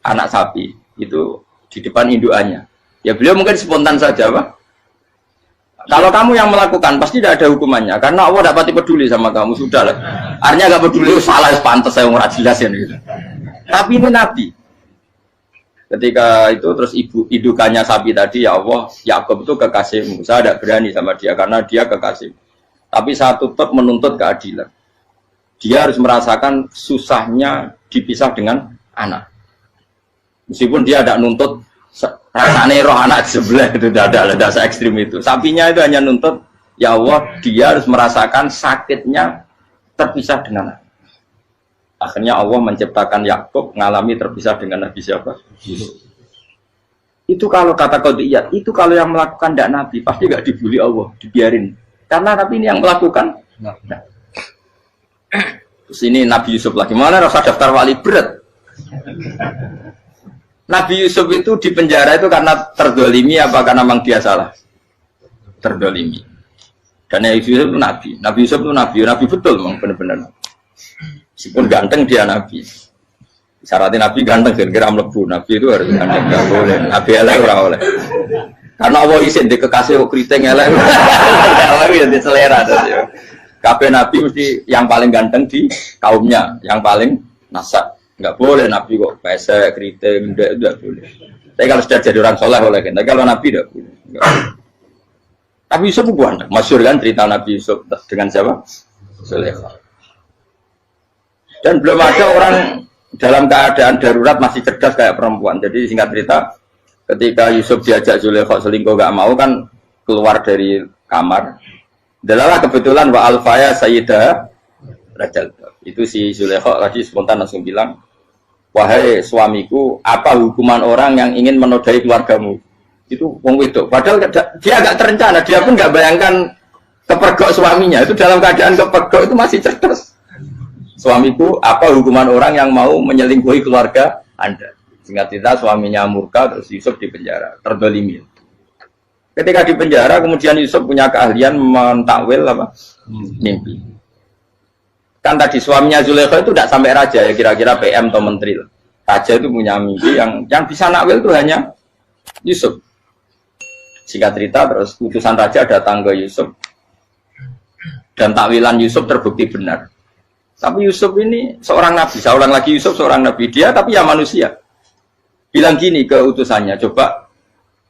anak sapi itu di depan indukannya. Ya beliau mungkin spontan saja, Pak. Kalau kamu yang melakukan pasti tidak ada hukumannya karena Allah tidak pati peduli sama kamu, sudah lah. Artinya nggak peduli, salah pantas saya ngurah jelasin gitu. Tapi ini Nabi. Ketika itu terus indukannya sapi tadi, ya Allah, Yakub itu kekasihmu. Saya tidak berani sama dia karena dia kekasih. Tapi saya tetap menuntut keadilan. Dia harus merasakan susahnya dipisah dengan anak. Meskipun dia tidak nuntut rasanya roh anak sebelah itu tidak ada se-ekstrim itu. Sapinya itu hanya nuntut, ya Allah, dia harus merasakan sakitnya terpisah dengan anak. Akhirnya Allah menciptakan Yakub mengalami terpisah dengan Nabi siapa? Itu kalau kata Qadiyat, itu kalau yang melakukan tidak Nabi pasti nggak dibully Allah, dibiarin. Karena Nabi ini yang melakukan. Nah. Terus ini Nabi Yusuf lagi, mana rasa daftar wali berat? Nabi Yusuf itu di penjara itu karena terdolimi apa karena memang dia salah? Terdolimi. Karena Yusuf itu Nabi. Nabi Yusuf itu Nabi betul memang benar-benar. Meskipun ganteng dia Nabi. Syaratnya Nabi ganteng kira-kira mlebu. Nabi itu harus ganteng, nggak boleh. Nabi elek ora oleh. Karena Allah izin di kekasih keriting elek. Allah ya di selera terus ya. Kabeh Nabi mesti yang paling ganteng di kaumnya, yang paling nasab. Nggak boleh Nabi kok pesek, keriting, enggak boleh. Tapi kalau sudah jadi orang soleh boleh kan. Tapi kalau Nabi enggak boleh. Tapi Yusuf bukan. Masyhur kan cerita Nabi Yusuf dengan siapa? Zulaikha. Dan belum ada orang dalam keadaan darurat masih cerdas kayak perempuan. Jadi singkat cerita, ketika Yusuf diajak Zulaikha selingkuh nggak mau kan keluar dari kamar. Adalah kebetulan wa alfaya sayyidah Rajal. Itu si Zulaikha tadi spontan langsung bilang, wahai suamiku, apa hukuman orang yang ingin menodai keluargamu? Itu wong wedok. Padahal dia agak terencana, dia pun nggak bayangkan kepergok suaminya. Itu dalam keadaan kepergok itu masih cerdas. Suamiku, apa hukuman orang yang mau menyelingkuhi keluarga Anda? Singkat cerita suaminya murka, terus Yusuf di penjara, terdolimi. Ketika di penjara, kemudian Yusuf punya keahlian mentakwil mimpi. Kan tadi suaminya Zulaikha itu tidak sampai raja ya, kira-kira PM atau menteri. Raja itu punya mimpi yang bisa nakwil itu hanya Yusuf. Singkat cerita terus utusan raja datang ke Yusuf dan takwilan Yusuf terbukti benar. Tapi Yusuf ini seorang nabi, saya ulang lagi Yusuf seorang nabi, dia tapi ya manusia. Bilang gini ke utusannya, coba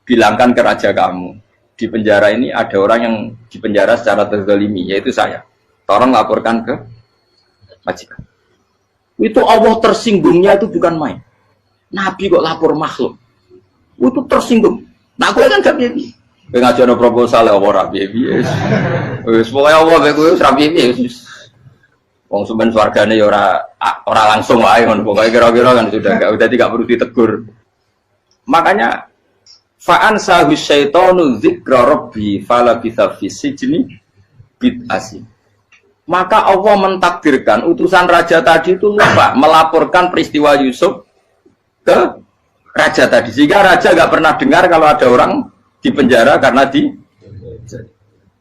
bilangkan ke raja kamu, di penjara ini ada orang yang di penjara secara terzalimi, yaitu saya. Tolong laporkan ke majikan. Itu Allah tersinggungnya itu bukan main. Nabi kok lapor makhluk. Itu tersinggung. Nah aku kan gak bibi. Pengajian proposal Allah rabi. Wis pokoke Allah kowe wis rabi. Wong sumen swargane ya ora langsung wae ngono pokoke kira-kira kan sudah enggak perlu ditegur. Makanya fa'an sahu syaitanu dzikra rabbi fala bitha fi sijni bid'asi. Maka Allah mentakdirkan utusan raja tadi itu lupa melaporkan peristiwa Yusuf ke raja tadi. Sehingga raja enggak pernah dengar kalau ada orang di penjara karena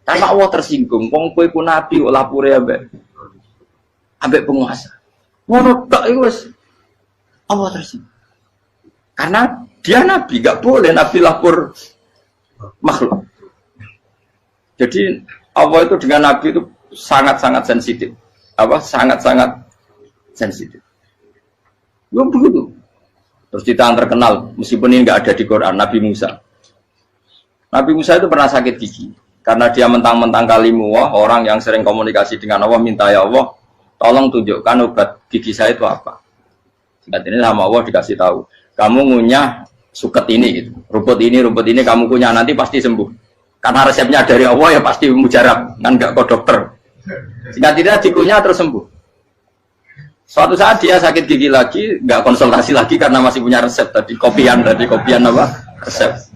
karena Allah tersinggung. Wong kowe ku nabi kok lapore ambek penguasa. Ngono tok iku wis Allah tersinggung. Karena dia nabi, enggak boleh nabi lapor makhluk. Jadi Allah itu dengan nabi itu sangat-sangat sensitif. Sangat-sangat sensitif. Belum begitu. Terus cerita yang terkenal, meskipun ini enggak ada di Quran, Nabi Musa. Nabi Musa itu pernah sakit gigi. Karena dia mentang-mentang kalimullah, orang yang sering komunikasi dengan Allah, minta ya Allah, tolong tunjukkan obat gigi saya itu apa. Singkat ini sama Allah dikasih tahu. Kamu ngunyah suket ini, gitu. Rumput ini kamu kunyah nanti pasti sembuh. Karena resepnya dari Allah ya pasti mujarab, kan enggak kok dokter. Singkat tidak dikunyah terus sembuh. Suatu saat dia sakit gigi lagi, enggak konsultasi lagi karena masih punya resep tadi kopian apa? Resep.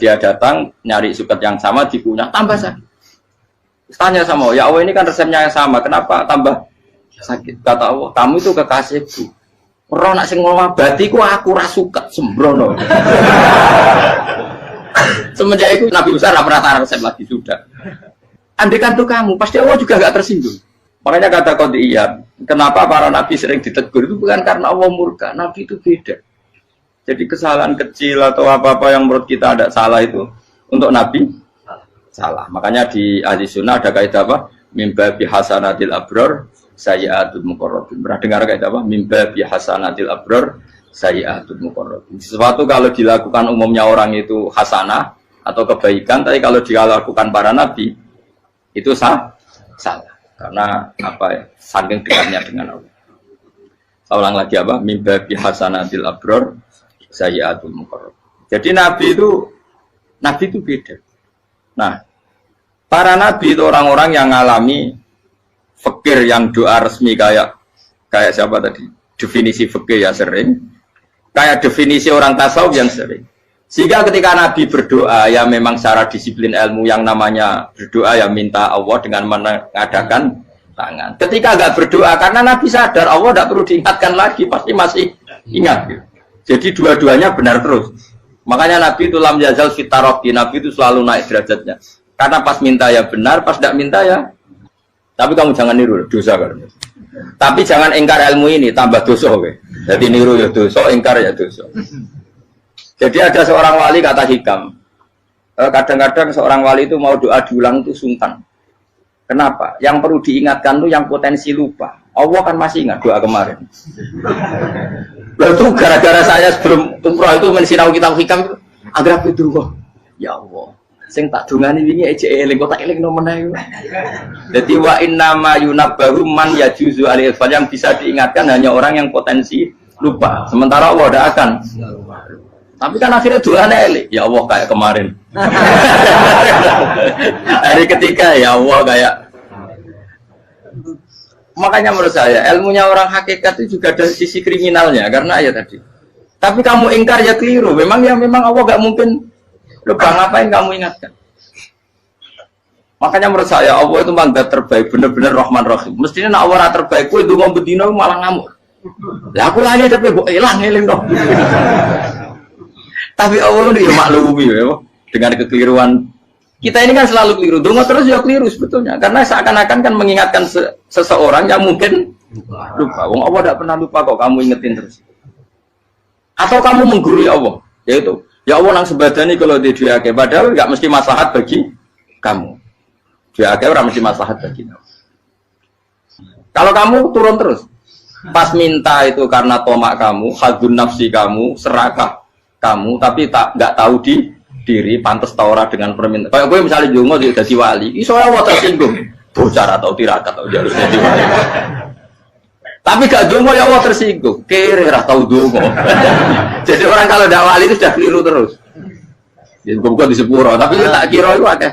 Dia datang nyari suket yang sama dikunyah tambah sakit. Tanya sama Allah, ya Allah ini kan resepnya yang sama, kenapa tambah sakit? Kata Allah, kamu itu kekasihku. Ora nak sing ngobati ku aku ra suket sembrono. Semenjak itu Nabi Musa pernah taruh resep lagi sudah. Andaikan tuh kamu, pasti Allah juga enggak tersinggung. Makanya kata Qadiyat, kenapa para nabi sering ditegur itu bukan karena Allah murka, nabi itu beda. Jadi kesalahan kecil atau apa-apa yang menurut kita ada salah itu untuk nabi salah. Makanya di ahli sunnah ada kaidah apa? Mimba bihasanatil abror sayyi'atul muqarrabin. Pernah dengar kaidah apa? Mimba bihasanatil abror sayyi'atul muqarrabin. Sesuatu kalau dilakukan umumnya orang itu hasanah atau kebaikan, tapi kalau dilakukan para nabi itu salah. Karena apa ya? Saking dekatnya dengan Allah. Saya ulang lagi apa? Mimba bihasanatil abror sayyi'atul muqarrabin. Jadi nabi itu beda. Nah, para nabi itu orang-orang yang mengalami fikir yang doa resmi kayak siapa tadi? Definisi fikir ya sering. Kayak definisi orang tasawuf yang sering. Sehingga ketika nabi berdoa ya memang secara disiplin ilmu yang namanya berdoa ya minta Allah dengan mengadakan tangan. Ketika enggak berdoa karena nabi sadar Allah tidak perlu diingatkan lagi, pasti masih ingat gitu. Jadi dua-duanya benar terus. Makanya Nabi itu lam yazal fitaroki, Nabi itu selalu naik derajatnya. Karena pas minta ya benar, pas tidak minta ya. Tapi kamu jangan niru, dosa kan. Tapi jangan ingkar ilmu ini, tambah dosa. Jadi niru ya dosa, ingkar ya dosa. Jadi ada seorang wali kata hikam. Kadang-kadang seorang wali itu mau doa diulang itu sungkan. Kenapa? Yang perlu diingatkan itu yang potensi lupa. Allah kan masih ingat doa kemarin. Lalu gara-gara saya sebelum umroh itu mensinau kitab hikam itu agar itu ya Allah sing tak dungani wingi ejek eling kok tak eling no meneh. Dadi wa inna ma yunabbahu man yajuzu alil fal, yang bisa diingatkan hanya orang yang potensi lupa. Sementara Allah tidak akan. Tapi kan akhirnya doanya eling. Ya Allah kayak kemarin. Hari ketiga ya Allah kayak. Makanya menurut saya ilmunya orang hakikat itu juga ada sisi kriminalnya karena ya tadi. Tapi kamu ingkar ya keliru. Memang Allah gak mungkin lupa, ngapain kamu ingatkan. Makanya menurut saya Allah itu mandat terbaik, benar-benar Rahman Rahim. Mestinya nak Allah terbaik, itu ngomong bedino malah ngamuk. Lah aku lagi tapi kok hilang eling dong. Tapi Allah itu ya maklumi ya dengan kekeliruan. Kita ini kan selalu keliru, dongo terus ya keliru sebetulnya. Karena seakan-akan kan mengingatkan seseorang yang mungkin lupa. Wong Allah tidak pernah lupa kok, kamu ingetin terus. Atau kamu menggurui Allah, yaitu ya Allah nang sebadani kalau di diake, padahal nggak mesti maslahat bagi kamu. Diake orang mesti maslahat bagi kamu. Kalau kamu turun terus, pas minta itu karena tomak kamu, hadun nafsi kamu, serakah kamu, tapi nggak tahu diri pantas taura dengan permintaan. Kayak gue misalnya jongo jadi wali, iso Allah tersinggung, bocah atau tirakat atau jalur jadi wali. Tapi gak jongo ya Allah tersinggung, kere lah tahu jongo. Jadi orang kalau tidak wali itu sudah keliru terus. Jadi bukan di sepuro, tapi tak kira itu akeh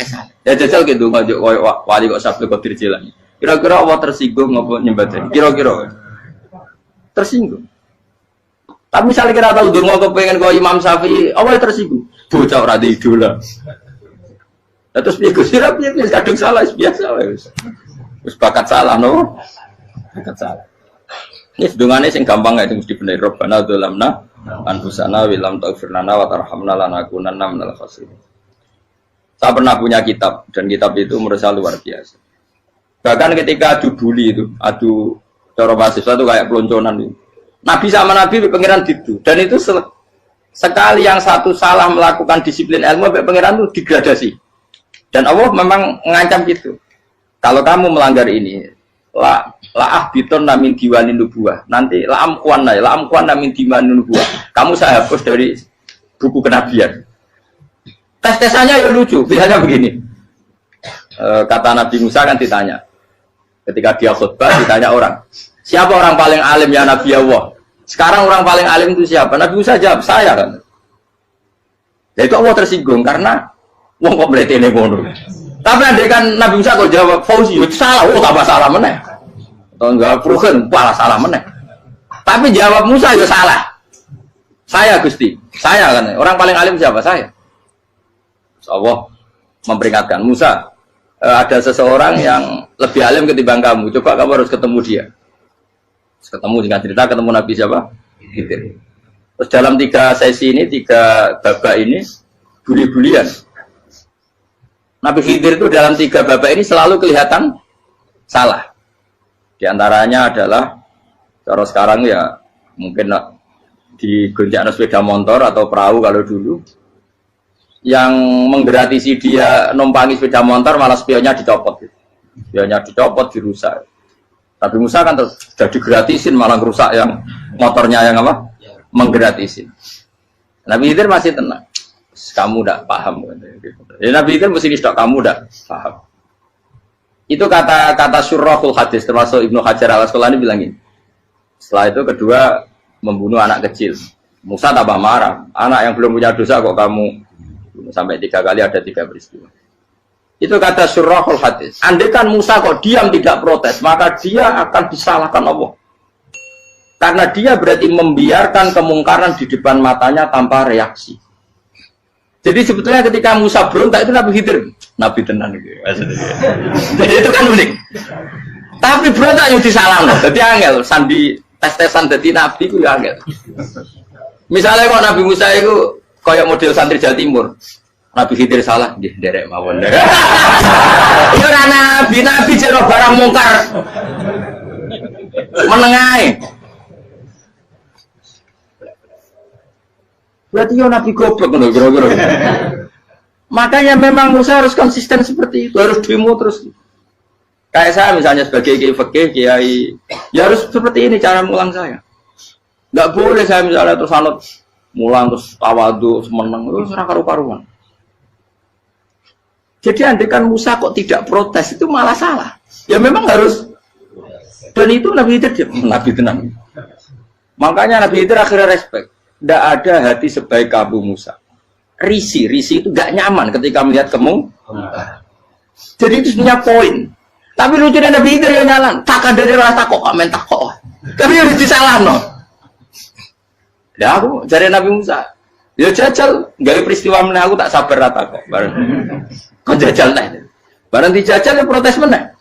salah. Ya jajal gitu, ngajak wali kok sabtu kok dirjilan. Kira-kira Allah tersinggung ngapa nyembadani? Kira-kira tersinggung. Tapi misalnya kita tahu donga kepengen kau Imam Syafi'i, Allah tersinggung. Bocah ora di idola. Terus piye Gus Ira piye kadung salah biasa wis. Wis bakat salah no. Bakat salah. Ini sedungane sing gampang itu mesti bener. Rabbana dzalamna anfusana wa lam taghfir lana wa tarhamna lanakunanna minal khasirin. Saya pernah punya kitab dan kitab itu menurut saya luar biasa. Bahkan ketika adu bully itu, adu cara mahasiswa itu kayak pelonconan itu. Nabi sama Nabi pengiran gitu. Dan itu sekali yang satu salah melakukan disiplin ilmu, pengiran itu degradasi. Dan Allah memang mengancam gitu. Kalau kamu melanggar ini, la'ah biton namin diwanin nubuah. Nanti la'am kuan namin diwanin nubuah. Kamu saya hapus dari buku kenabian. Tes-tesannya ya lucu. Biasanya begini. Kata Nabi Musa kan ditanya. Ketika dia khutbah ditanya orang. Siapa orang paling alim ya Nabi Allah? Sekarang orang paling alim itu siapa? Nabi Musa jawab, saya kan. Ya itu Allah tersinggung karena wong kok mletene ngono. Tapi andai kan Nabi Musa kok jawab Fauzi, itu salah, tambah salah meneh. Atau enggak Pruhen, malah salah meneh. Tapi jawab Musa ya salah. Saya Gusti, saya kan. Orang paling alim siapa? Saya. Allah memperingatkan Musa, ada seseorang yang lebih alim ketimbang kamu. Coba kamu harus ketemu dia. Ketemu dengan cerita ketemu Nabi siapa? Khidir. Terus dalam 3 sesi ini, 3 babak ini buli-bulian. Nabi Khidir itu dalam 3 babak ini selalu kelihatan salah. Di antaranya adalah cara sekarang ya mungkin di gonjak sepeda motor atau perahu kalau dulu yang menggratisi dia numpangi sepeda motor malah spionnya dicopot. Spionnya dicopot, dirusak. Tapi Musa kan sudah digratisin malah rusak yang motornya yang apa? Menggratisin. Nabi Khidir masih tenang. Kamu tidak paham. Jadi Nabi Khidir mesti distok kamu tidak paham. Itu kata Syurrahul Hadis termasuk Ibnu Hajar Al-Asqalani bilang ini. Setelah itu kedua membunuh anak kecil. Musa tambah marah. Anak yang belum punya dosa kok kamu sampai 3 kali ada 3 peristiwa. Itu kata Syurrahul Hadis. Andai kan Musa kok diam tidak protes, maka dia akan disalahkan Allah. Karena dia berarti membiarkan kemungkaran di depan matanya tanpa reaksi. Jadi sebetulnya ketika Musa berontak itu Nabi Khidir, Nabi tenan gitu. Jadi itu kan unik. Tapi berontak yang disalahkan. Jadi angel sandi tes-tesan jadi Nabi itu ya angel. Misalnya kok Nabi Musa itu kayak model santri Jawa Timur. Nabi Khidir salah, nggih nderek mawon. Iya ora nabi jero barang mungkar. Menengae. Berarti yo nabi goblok ngono kira-kira. Makanya memang Musa harus konsisten seperti itu, harus demo terus. Kayak saya misalnya sebagai kiai fikih, kiai ya harus seperti ini cara mulang saya. Enggak boleh saya misalnya terus anut mulang terus tawadhu semeneng terus ora karu-karuan. Jadi andai kan Musa kok tidak protes itu malah salah. Ya memang harus. Dan itu Nabi Khidir Nabi tenang. Makanya Nabi Khidir akhirnya respect. Tidak ada hati sebaik Abu Musa. Risi itu gak nyaman ketika melihat kemungkaran. Jadi itu sebenarnya poin. Tapi lucunya Nabi Khidir yang nyalan. Tak ada rasa kok komen tak kok. Tapi harus disalah no. Ya aku cari Nabi Musa. Ya jajal, gak peristiwa meneh aku tak sabar rata kok. Bareng. Kok jajal nih? Bareng dijajal ya protes meneh.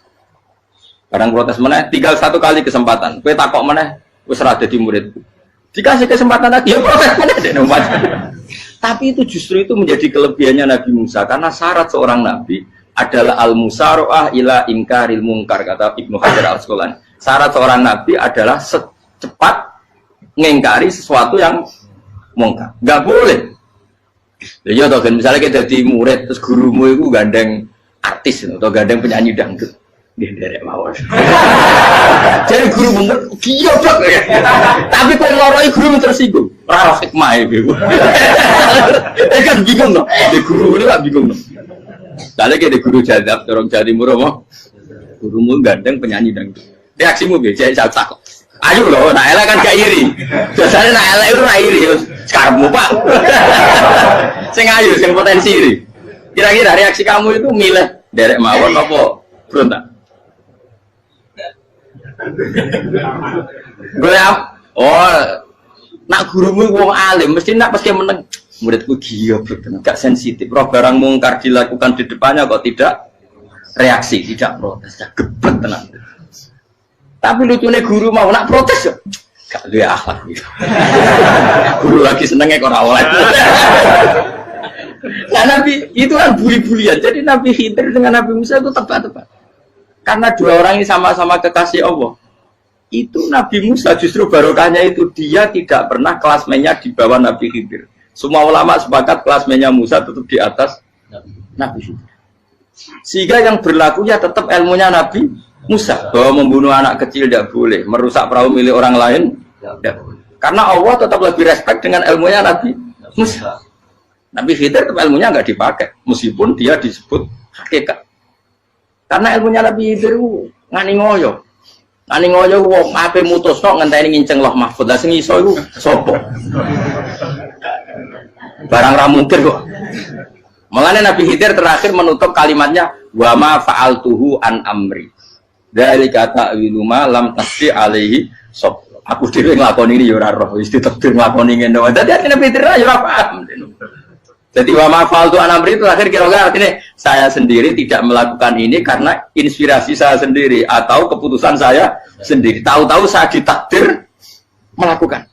Bareng protes meneh, tinggal 1 kali kesempatan. Kowe takok meneh, wis ora dadi muridku. Dikasih kesempatan lagi, ya protes meneh dek nomor. Tapi itu justru itu menjadi kelebihannya Nabi Musa karena syarat seorang nabi adalah al-musara'ah ila ingkaril munkar kata Ibnu Hajar Al-Asqalani. Syarat seorang nabi adalah secepat ngingkari sesuatu yang mungkar. Enggak boleh. Ya toh kan misalnya kita jadi murid terus gurumu itu gandeng artis atau gandeng penyanyi dangdut. Dia derek mawon. Jadi guru bener goblok ya. Tapi kok loroi guru tersinggung. Ora hikmah iku. Kan bingung loh. Di guru ini gak bingung loh. Lalu kayak di guru jadab orang Jawa Timur apa? Gurumu gandeng penyanyi dangdut. Reaksimu biasa saya takut. Ayo loh, nak elek kan gak iri. Biasanya nak elek itu nak iri. Sekarangmu pak. Sing ayu, sing potensi iri. Kira-kira reaksi kamu itu milih derek mawon apa berontak? Gue oh, nak gurumu wong alim mesti nak pasti meneng. Muridku goblok tenan, gak sensitif. Roh barang mungkar dilakukan di depannya kok tidak reaksi, tidak protes, gak gebet tenan. Tapi lucunya guru mau nak protes ya, gak luwe akhlak gitu. Guru lagi senengnya kok ora oleh. Nah Nabi itu kan buli-bulian. Jadi Nabi Khidir dengan Nabi Musa itu tepat-tepat. Karena dua orang ini sama-sama kekasih Allah. Itu Nabi Musa justru barokahnya itu dia tidak pernah kelasmennya di bawah Nabi Khidir. Semua ulama sepakat kelasmennya Musa tetap di atas Nabi Khidir. Sehingga yang berlaku ya tetap ilmunya Nabi Musa. Bahwa membunuh anak kecil tidak boleh, merusak perahu milik orang lain tidak boleh. Karena Allah tetap lebih respect dengan ilmunya Nabi Musa. Nabi Khidir tetap ilmunya nggak dipakai, meskipun dia disebut hakikat. Karena ilmunya Nabi Khidir ngani ngoyo. Ngani ngoyo wong ape mutusno ngenteni nginceng loh mahfud. Lah sing iso iku sapa? Barang ra mungkin kok. Mulane Nabi Khidir terakhir menutup kalimatnya wa ma fa'altuhu an amri. Dzalika ta'wilu ma lam tasdi alaihi sob. Aku dhewe nglakoni iki ya ora roh, wis ditakdir nglakoni ngene wae. Dadi Nabi Khidir ya ora paham. Jadi wa ma fa'altu an amri itu akhir kira-kira artinya saya sendiri tidak melakukan ini karena inspirasi saya sendiri atau keputusan saya sendiri. Tahu-tahu saya ditakdir melakukan.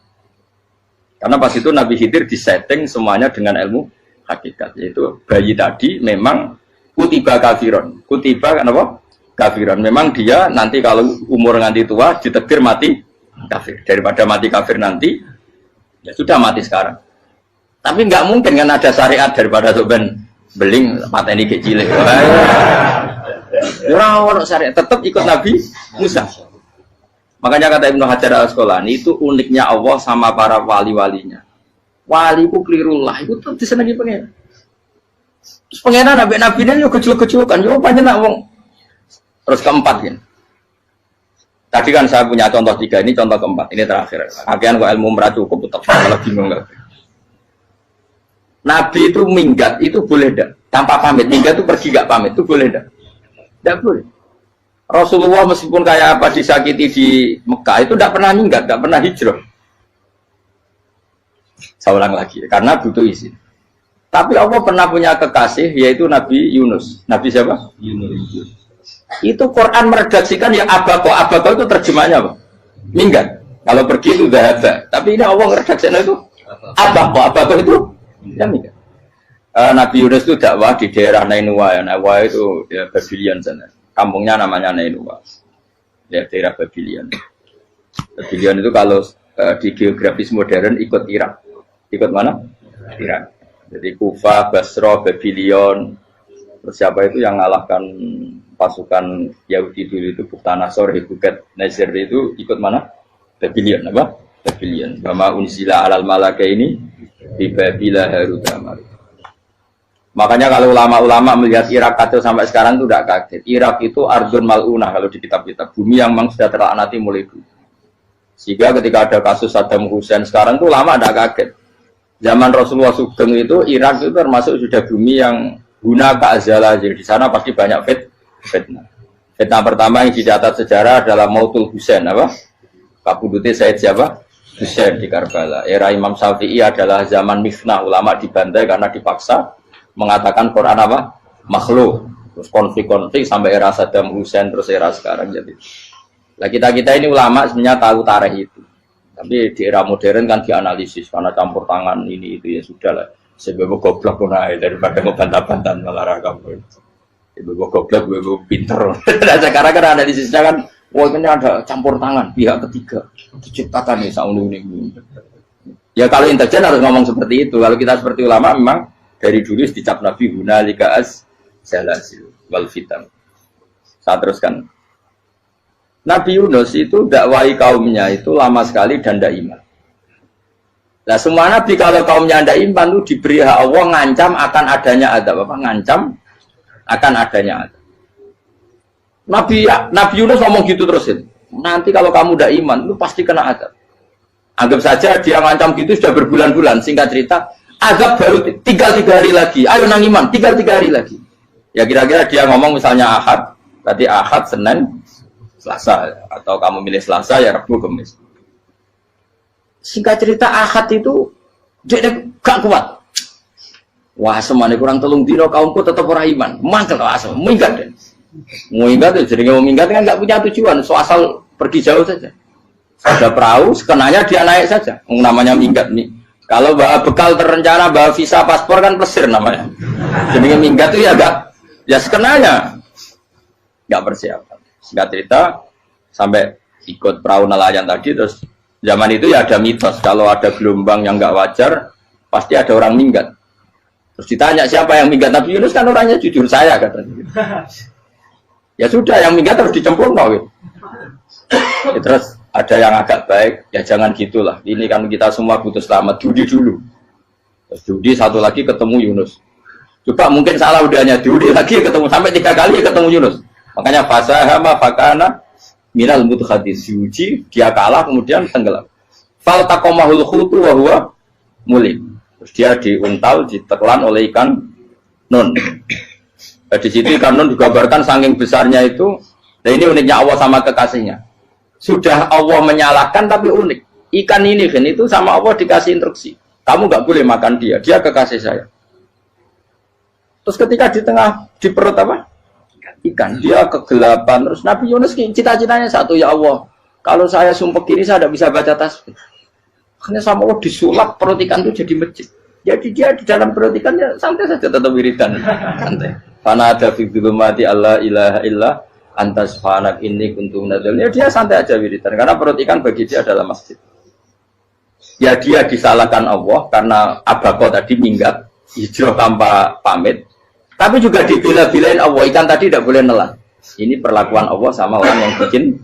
Karena pas itu Nabi Khidir disetting semuanya dengan ilmu hakikat. Yaitu bayi tadi memang kutiba kafiron. Kutiba kan apa? Kafiron. Memang dia nanti kalau umur nganti tua ditakdir mati kafir. Daripada mati kafir nanti, ya sudah mati sekarang. Tapi nggak mungkin kan ada syariat daripada soben beling pateni kecil. Orang syariat tetap ikut Nabi Musa. Makanya kata Ibnu Hajar Al-Asqalani itu uniknya Allah sama para wali-walinya. Wali ku klirullah itu tetap disenangi pengen. Terus pengenan nabi-nabinya yo kecil-kecilkan yo panjenengan wong. Terus keempat kan. Tadi kan saya punya contoh 3, ini contoh keempat, ini terakhir. Akhirnya kok ilmu merah cukup tetap malah bingung enggak. Nabi itu minggat itu boleh enggak? Tanpa pamit, minggat itu pergi enggak pamit itu boleh enggak? Enggak boleh. Rasulullah meskipun kayak apa disakiti di Mekah itu enggak pernah minggat, enggak pernah hijrah. Saya ulang lagi, karena butuh izin. Tapi Allah pernah punya kekasih yaitu Nabi Yunus. Nabi siapa? Yunus. Itu Quran meredaksikan ya abako itu terjemahnya apa? Minggat. Kalau pergi itu udah ada. Tapi ini Allah meredaksikan itu abako itu ya minggat. Nabi Yunus itu dakwah di daerah Nainua. Nainua itu ya Babylon sana. Kampungnya namanya Nainua. Ya daerah Babylon. Babylon itu kalau di geografis modern ikut Irak. Ikut mana? Irak. Jadi Kufa, Basra, Babylon. Terus siapa itu yang mengalahkan pasukan Yahudi dulu itu Buktanasor, Hebuket, Nazir itu ikut mana? Babylon, apa? Babylon. Bama unzila alal malaka ini di Babila Harutama. Makanya kalau ulama-ulama melihat Irak kacau sampai sekarang itu tidak kaget. Irak itu ardun mal'unah kalau di kitab-kitab. Bumi yang memang sudah terlaknati mulai dulu. Sehingga ketika ada kasus Saddam Hussein sekarang itu ulama tidak kaget. Zaman Rasulullah Sugeng itu Irak itu termasuk sudah bumi yang guna keazalah. Jadi di sana pasti banyak fitnah. Fitnah pertama yang dicatat sejarah adalah Mautul Husain, apa? Kabudutnya Said siapa? Husain di Karbala. Era Imam Syafi'i adalah zaman mifnah, ulama dibantai karena dipaksa mengatakan Quran apa? Makhluk. Terus konflik-konflik sampai era Saddam Hussein terus era sekarang jadi. Nah kita ini ulama sebenarnya tahu tarikh itu. Tapi di era modern kan dianalisis karena campur tangan ini itu ya sudah lah. Sebab goblok pun aja daripada ngebantah-bantah malah kamu. Ibu goblok, ibu pinter. Nah, sekarang kan analisisnya kan, wah ini ada campur tangan pihak ketiga diciptakan nih saunu ini. Ya kalau intelijen harus ngomong seperti itu. Kalau kita seperti ulama memang dari dulu dicap Nabi hunalika az-zalasil wal fitan. Saya teruskan. Nabi Yunus itu dakwai kaumnya itu lama sekali dan tidak iman. Nah semua nabi kalau kaumnya tidak iman itu diberi hak Allah ngancam akan adanya adab. Apa? Ngancam akan adanya adab. Nabi Yunus ngomong gitu terusin. Nanti kalau kamu tidak iman itu pasti kena adab. Anggap saja dia ngancam gitu sudah berbulan-bulan. Singkat cerita, adab baru tinggal 3 hari lagi. Ayo nang iman, tinggal 3 hari lagi. Ya kira-kira dia ngomong misalnya Ahad, berarti Ahad, Senin, Selasa, atau kamu milih Selasa ya Rabu Kamis. Singkat cerita Ahad itu dia gak kuat. Wah, semane kurang telung dino kaumku tetap ora iman. Mangkel asem, minggat deh. Minggat jadi mau minggat kan nggak punya tujuan, so asal pergi jauh saja. Ada perahu, sekenanya dia naik saja. Namanya minggat nih. Kalau bawa bekal terencana, bawa visa, paspor kan plesir namanya. Jadi minggat itu ya enggak, ya sekenanya nggak persiapan. Singkat cerita sampai ikut perahu nelayan tadi, terus zaman itu ya ada mitos kalau ada gelombang yang nggak wajar pasti ada orang minggat. Terus ditanya siapa yang minggat, Nabi Yunus kan orangnya jujur, saya katanya. Ya sudah, yang minggat harus dicemplung gitu. Ya, terus ada yang agak baik, ya jangan gitulah. Ini kan kita semua butuh selamat, judi dulu. Terus judi satu lagi ketemu Yunus. Coba mungkin salah udahnya, judi lagi ketemu sampai 3 kali ketemu Yunus. Makanya fasahama fakana minal mudhadis, diuji, dia kalah kemudian tenggelam. Fal taqamahul khutu wa huwa mulim. Terus dia diuntal, ditelan oleh ikan nun. Nah, di situ ikan nun digambarkan saking besarnya itu. Nah ini uniknya Allah sama kekasihnya. Sudah Allah menyalahkan tapi unik. Ikan ini kan itu sama Allah dikasih instruksi. Kamu nggak boleh makan dia. Dia kekasih saya. Terus ketika di tengah di perut apa? Ikan. Dia kegelapan. Terus Nabi Yunus cita-citanya satu, ya Allah. Kalau saya sumpah kiri saya tidak bisa baca tasbih. Makanya sama Allah disulap perut ikan itu jadi masjid. Jadi dia di dalam perut ikannya santai saja tetap wiridan. Santai. Fana ada fi dzulumati alla ilaha illa anta subhanak inni kuntu minadz dzalimin. Ya dia santai aja wiridan karena perut ikan bagi dia adalah masjid. Ya dia disalahkan Allah karena abako tadi minggat hijrah tanpa pamit. Tapi juga dibela-belain Allah, ikan tadi tidak boleh nelan. Ini perlakuan Allah sama orang yang bikin.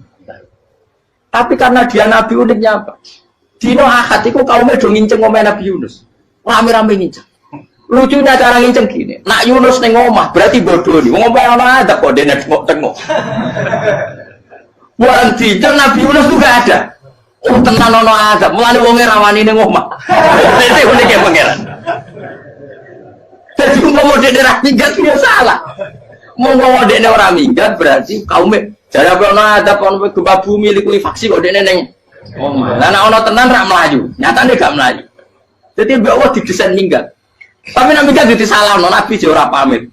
Tapi karena dia Nabi, uniknya apa? Dino Ahad itu kaumnya udah nginceng ngomel Nabi Yunus. Rame-rame nginceng. Lucunya cara nginceng gini. Nak Yunus neng omah berarti bodoh nih. Ngomel orang ada kok dia tengok. Bukan dinceng Nabi Yunus tuh gak ada. Oh tenan ono azab. Mulane wong rawani neng omah. Itu uniknya pangeran. Jadi mau dia ora minggat dia salah. Mau dia ora minggat berarti kaumnya jadi apa ono azab ono gempa bumi likuifaksi kok dia neng. Oh, nah, ono tenan rak melayu, nyatanya gak melayu. Jadi bahwa didesain minggat. Tapi nak minggat itu salah, Nabi jora pamit.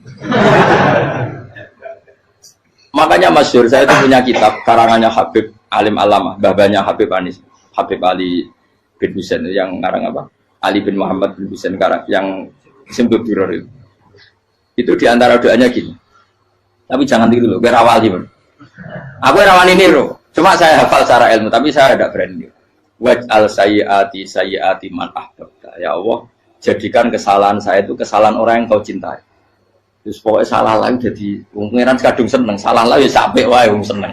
Makanya masyhur saya itu punya kitab karangannya Habib Alim Alamah, babanya Habib Anis, Habib Ali bin Husain yang ngarang apa? Ali bin Muhammad bin Husain karang yang simbol biror itu. Itu diantara doanya gini. Tapi jangan tiru loh, berawali bro. Aku rawan ini bro. Cuma saya hafal secara ilmu, tapi saya tidak berani. Waj'al sayyiati man ahbabta. Ya Allah, jadikan kesalahan saya itu kesalahan orang yang kau cintai. Terus pokoknya salah lagi jadi pengiran kadung seneng, salah lagi sampai wae wong seneng.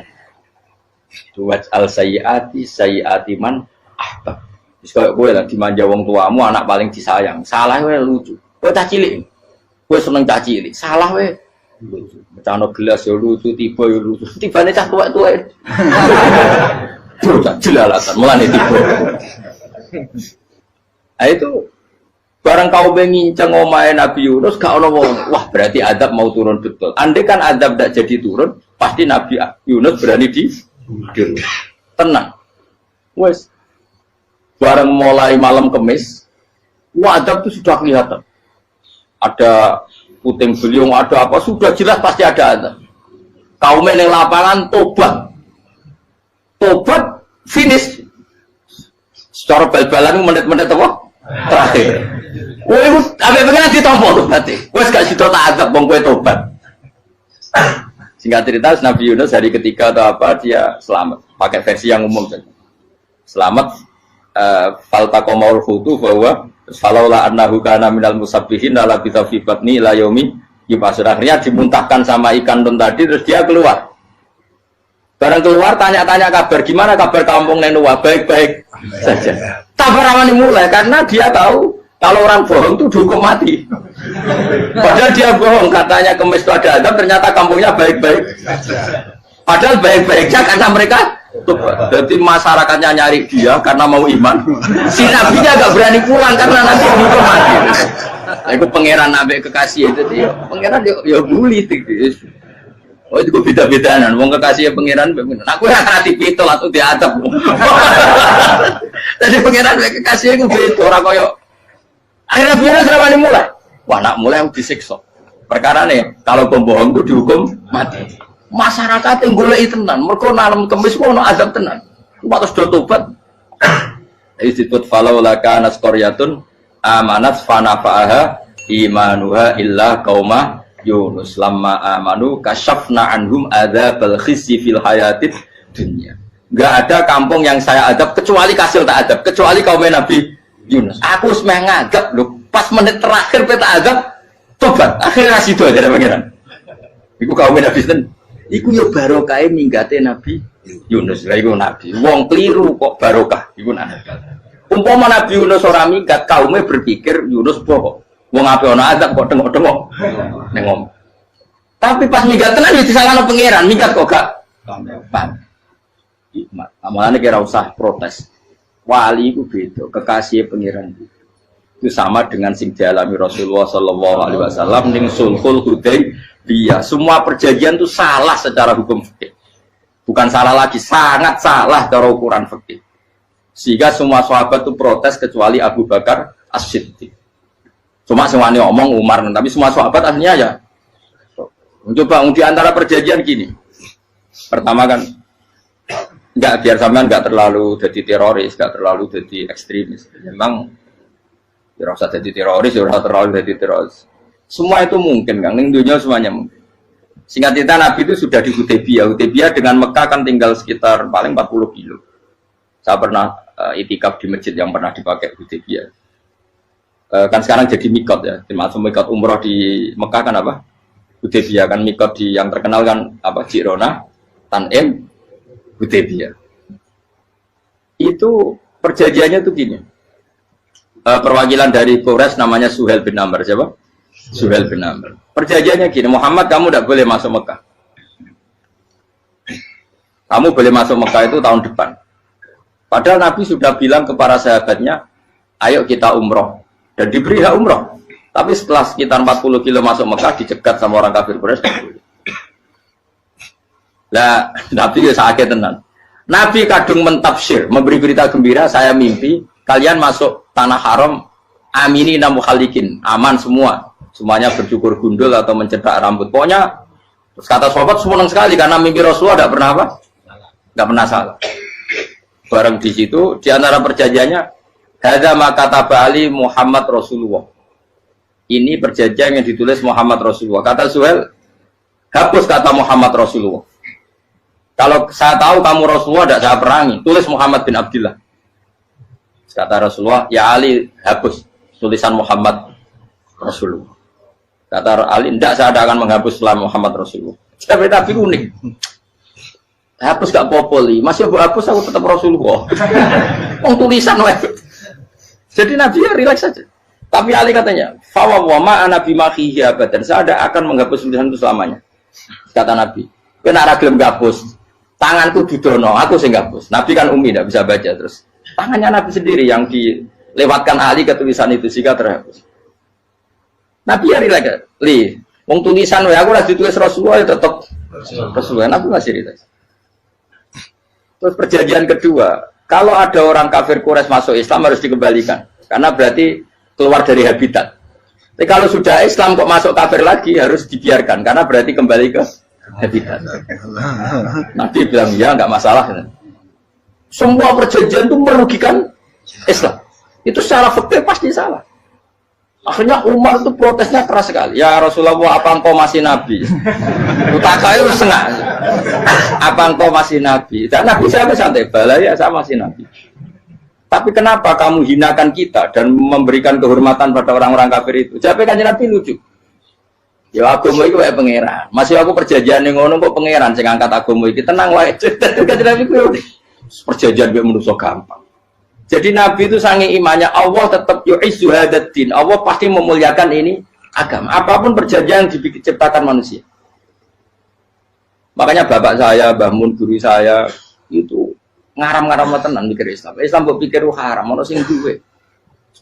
Waj'al sayyiati man ahbab. Terus kayak gue lah dimanja wong tuamu, anak paling disayang. Salah wae lucu. Kowe cah cilik. Kowe seneng cah cilik. Salah wae. Becano gelas ya lucu, tiba ya lucu. Tibane cah tuwek-tuwek. Bocah jelalatan mulane tiba. Nah itu barang kau menginceng omahe Nabi Yunus gak ono wong. Wah, berarti adab mau turun betul. Andai kan adab tidak jadi turun, pasti Nabi Yunus berani di tenang. Wes. Barang mulai malam Kamis, wah adab itu sudah kelihatan. Ada puting beliung, ada apa, sudah jelas pasti ada. Kaum yang lapangan tobat finish secara bal-balan menit-menit apa terakhir. Wah itu apa pengen ditompo tuh berarti wes gak sido tak adab bang kue tobat. Singkat cerita Nabi Yunus hari ketiga atau apa dia selamat, pakai versi yang umum saja. Selamat faltaqamaul hutu bahwa falaula annahu kana minal musabbihin la bi fi la yaumi yub'atsun. Akhirnya dimuntahkan sama ikan nun tadi terus dia keluar. Barang keluar tanya-tanya kabar gimana kabar kampung Nenua, baik-baik saja. Kabar awalnya mulai karena dia tahu kalau orang bohong itu dihukum mati. Padahal dia bohong katanya Kemis itu ada adab, ternyata kampungnya baik-baik. Padahal baik-baiknya karena mereka jadi masyarakatnya nyari dia karena mau iman. Si nabinya gak berani pulang karena nanti dihukum mati. Itu pangeran nabi kekasih itu dia. Pangeran ya bully Oh itu beda-bedaan, wong kekasih pangeran, aku yang hati pitol atau diadab. Jadi pangeran kekasih aku beda, orang koyo. Akhirnya Yunus ramai mulai. Wah nak mulai yang disiksa. Perkara nih, kalau pembohong itu dihukum mati. Masyarakat yang golek tenan, mereka nalam kemis mau azab tenan. Cuma terus do tobat. Disebut falau laka nasqoryatun amanat fanafa'aha imanuha illa qauma Yunus lamma amanu kasyafna anhum adzabal khizyi fil hayatid dunya. Enggak ada kampung yang saya adab kecuali kasil tak adab, kecuali kaum Nabi Yunus. Aku semeh ngadab lho, pas menit terakhir peta adab tobat. Akhirnya sido aja pangeran. Iku kaum Nabi ten. Iku yo barokah minggate Nabi Yunus. Lah iku nabi. Wong keliru kok barokah. Iku nabi. Umpama Nabi Yunus ora minggat, kaume berpikir Yunus bohong. Wong ape ana azab kok tengok-tengok ning ngomong. Tapi pas minggat tenan wis disalahno pangeran, minggat kok gak paham. Hikmat. Amalane kira usah protes. Wali itu beda, kekasih pangeran itu sama dengan sing dialami Rasulullah sallallahu alaihi wasallam ning Sulhul Hudaybiyah. Semua perjanjian itu salah secara hukum fikih. Bukan salah lagi, sangat salah cara ukuran fikih. Sehingga semua sahabat itu protes kecuali Abu Bakar As-Siddiq. Cuma semuanya omong Umar, tapi semua sahabat aslinya ya. Coba di antara perjanjian gini. Pertama kan, biar sampean nggak terlalu jadi teroris, nggak terlalu jadi ekstremis. Memang, ya usah jadi teroris, ya usah terlalu jadi teroris. Semua itu mungkin, kan? Ning dunia semuanya mungkin. Singkat cerita Nabi itu sudah di Hudaybiyah. Hudaybiyah dengan Mekah kan tinggal sekitar paling 40 kilo. Saya pernah itikaf di masjid yang pernah dipakai Hudaybiyah. Kan sekarang jadi mikot ya, termasuk mikot umroh di Mekah kan apa? Hudaybiyah kan mikot di yang terkenal kan apa? Jirona, Tanim, Hudaybiyah. Itu perjanjiannya tuh gini. Perwakilan dari Quraisy namanya Suhail bin Amr, siapa? Suhail bin Amr. Perjanjiannya gini, Muhammad kamu tidak boleh masuk Mekah. Kamu boleh masuk Mekah itu tahun depan. Padahal Nabi sudah bilang kepada sahabatnya, ayo kita umroh. Dan diberi hak umroh. Tapi setelah sekitar 40 kilo masuk Mekah, dicegat sama orang kafir Quraisy. Lah, Nabi ya sakit tenan. Nabi kadung mentafsir, memberi berita gembira, saya mimpi, kalian masuk tanah haram, aminina mukhalikin, aman semua. Semuanya bercukur gundul atau mencetak rambut. Pokoknya, terus kata sahabat senang sekali, karena mimpi Rasulullah tidak pernah apa? Tidak pernah salah. Bareng di situ, di antara perjanjiannya, hadza ma kataba ali Muhammad Rasulullah. Ini perjanjian yang ditulis Muhammad Rasulullah. Kata Suhail, hapus kata Muhammad Rasulullah. Kalau saya tahu kamu Rasulullah tidak saya perangi, tulis Muhammad bin Abdullah. Kata Rasulullah, ya Ali hapus tulisan Muhammad Rasulullah. Kata Ali, tidak saya akan menghapus setelah Muhammad Rasulullah. Tapi unik. Hapus gak popoli, masih aku hapus aku tetap Rasulullah. Wong tulisan wae. Jadi Nabi ya rileks saja. Tapi Ali katanya, fawwama ana bimakhihi abadan. Saya ada akan menghapus tulisan itu selamanya. Kata Nabi, kowe nek ora gelem menghapus, tanganku didono, aku sing ngapus. Nabi kan umi tidak bisa baca terus. Tangannya Nabi sendiri yang dilewatkan Ali ke tulisan itu sehingga terhapus. Nabi ya rileks. Li, wong tulisan wae aku ora ditulis Rasulullah ya tetap Rasulullah. Nabi masih rileks. Terus perjanjian kedua, kalau ada orang kafir Quraisy masuk Islam harus dikembalikan, karena berarti keluar dari habitat. Tapi kalau sudah Islam kok masuk kafir lagi harus dibiarkan, karena berarti kembali ke habitat. Nabi bilang ya nggak masalah. Semua perjanjian itu merugikan Islam. Itu secara fikih pasti salah. Akhirnya Umar itu protesnya keras sekali. Ya Rasulullah, apa engkau masih Nabi? Utaka itu setengah. Apa engkau masih Nabi? Dan Nabi saya santai, bala ya saya masih Nabi. Tapi kenapa kamu hinakan kita dan memberikan kehormatan pada orang-orang kafir itu? Jadi kan Nabi lucu. Ya agama itu kayak pangeran. Masih aku perjanjian yang ngono kok pangeran sing angkat agama iki tenang wae. Jadi kan Nabi ku perjanjian mek manusa gampang. Jadi Nabi itu sange imannya Allah tetap yu'izzu hadaddin. Allah pasti memuliakan ini agama. Apapun perjanjian yang diciptakan manusia. Makanya bapak saya, Mbah Mun guru saya itu ngaram-ngaram tenan mikir Islam. Islam kok pikir haram, ono sing duwe.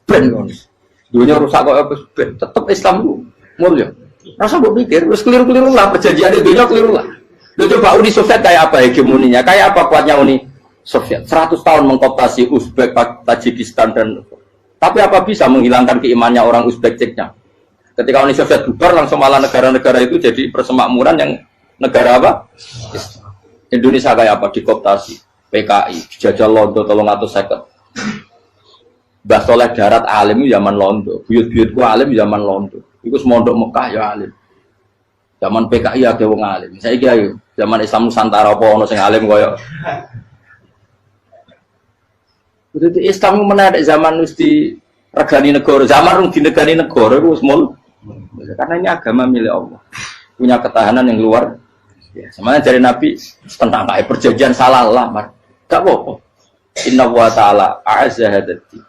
Ben ngono. Dunia rusak kok apa ben. Tetep Islam ku mulia. Rasa mbok pikir wis keliru-keliru lah perjanjian dunia keliru lah. Lu coba Uni Soviet kayak apa hegemoninya? Kayak apa kuatnya Uni Soviet? 100 tahun mengkooptasi Uzbek, Tajikistan dan tapi apa bisa menghilangkan keimannya orang Uzbek Ceknya? Ketika Uni Soviet bubar langsung malah negara-negara itu jadi persemakmuran yang negara apa? Indonesia kayak apa? Dikooptasi PKI, dijajah Londo 350. Mbah Soleh Darat alim zaman Londo, buyut-buyutku alim zaman Londo. Iku semondok Mekah ya alim. Zaman PKI ada wong alim. Saiki ayo, zaman Islam Nusantara apa ono sing alim koyo. Berarti Islam menarik zaman wis di regani negara, zaman rung dinegani negara iku wis mul. Karena ini agama milik Allah. Punya ketahanan yang luar biasa. Semuanya dari Nabi tentang kayak perjanjian salah lah, gak apa-apa. Inna wa ta'ala a'azza hadati.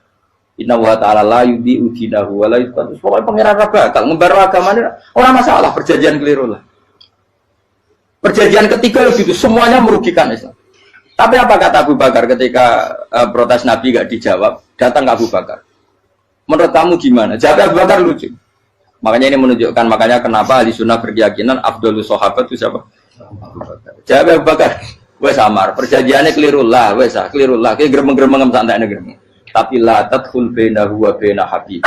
Inna wa ta'ala la yudhi'u dinahu wa la yudhi'u. Pokoknya pangeran bakal ngembar agamanya orang masalah perjanjian keliru lah. Perjanjian ketiga itu semuanya merugikan Islam. Tapi apa kata Abu Bakar ketika protes Nabi gak dijawab, datang ke Abu Bakar. Menurut kamu gimana? Jawab Abu Bakar lucu. Makanya ini menunjukkan makanya kenapa ahli sunnah berkeyakinan Abdul Sahabat itu siapa? Abu Bakar. Jawab Abu Bakar. Wes samar, perjanjiannya keliru lah, wes keliru lah. Kayak gremeng-gremeng santai gremeng. Tapi la tadkhul bainahu wa baina habib.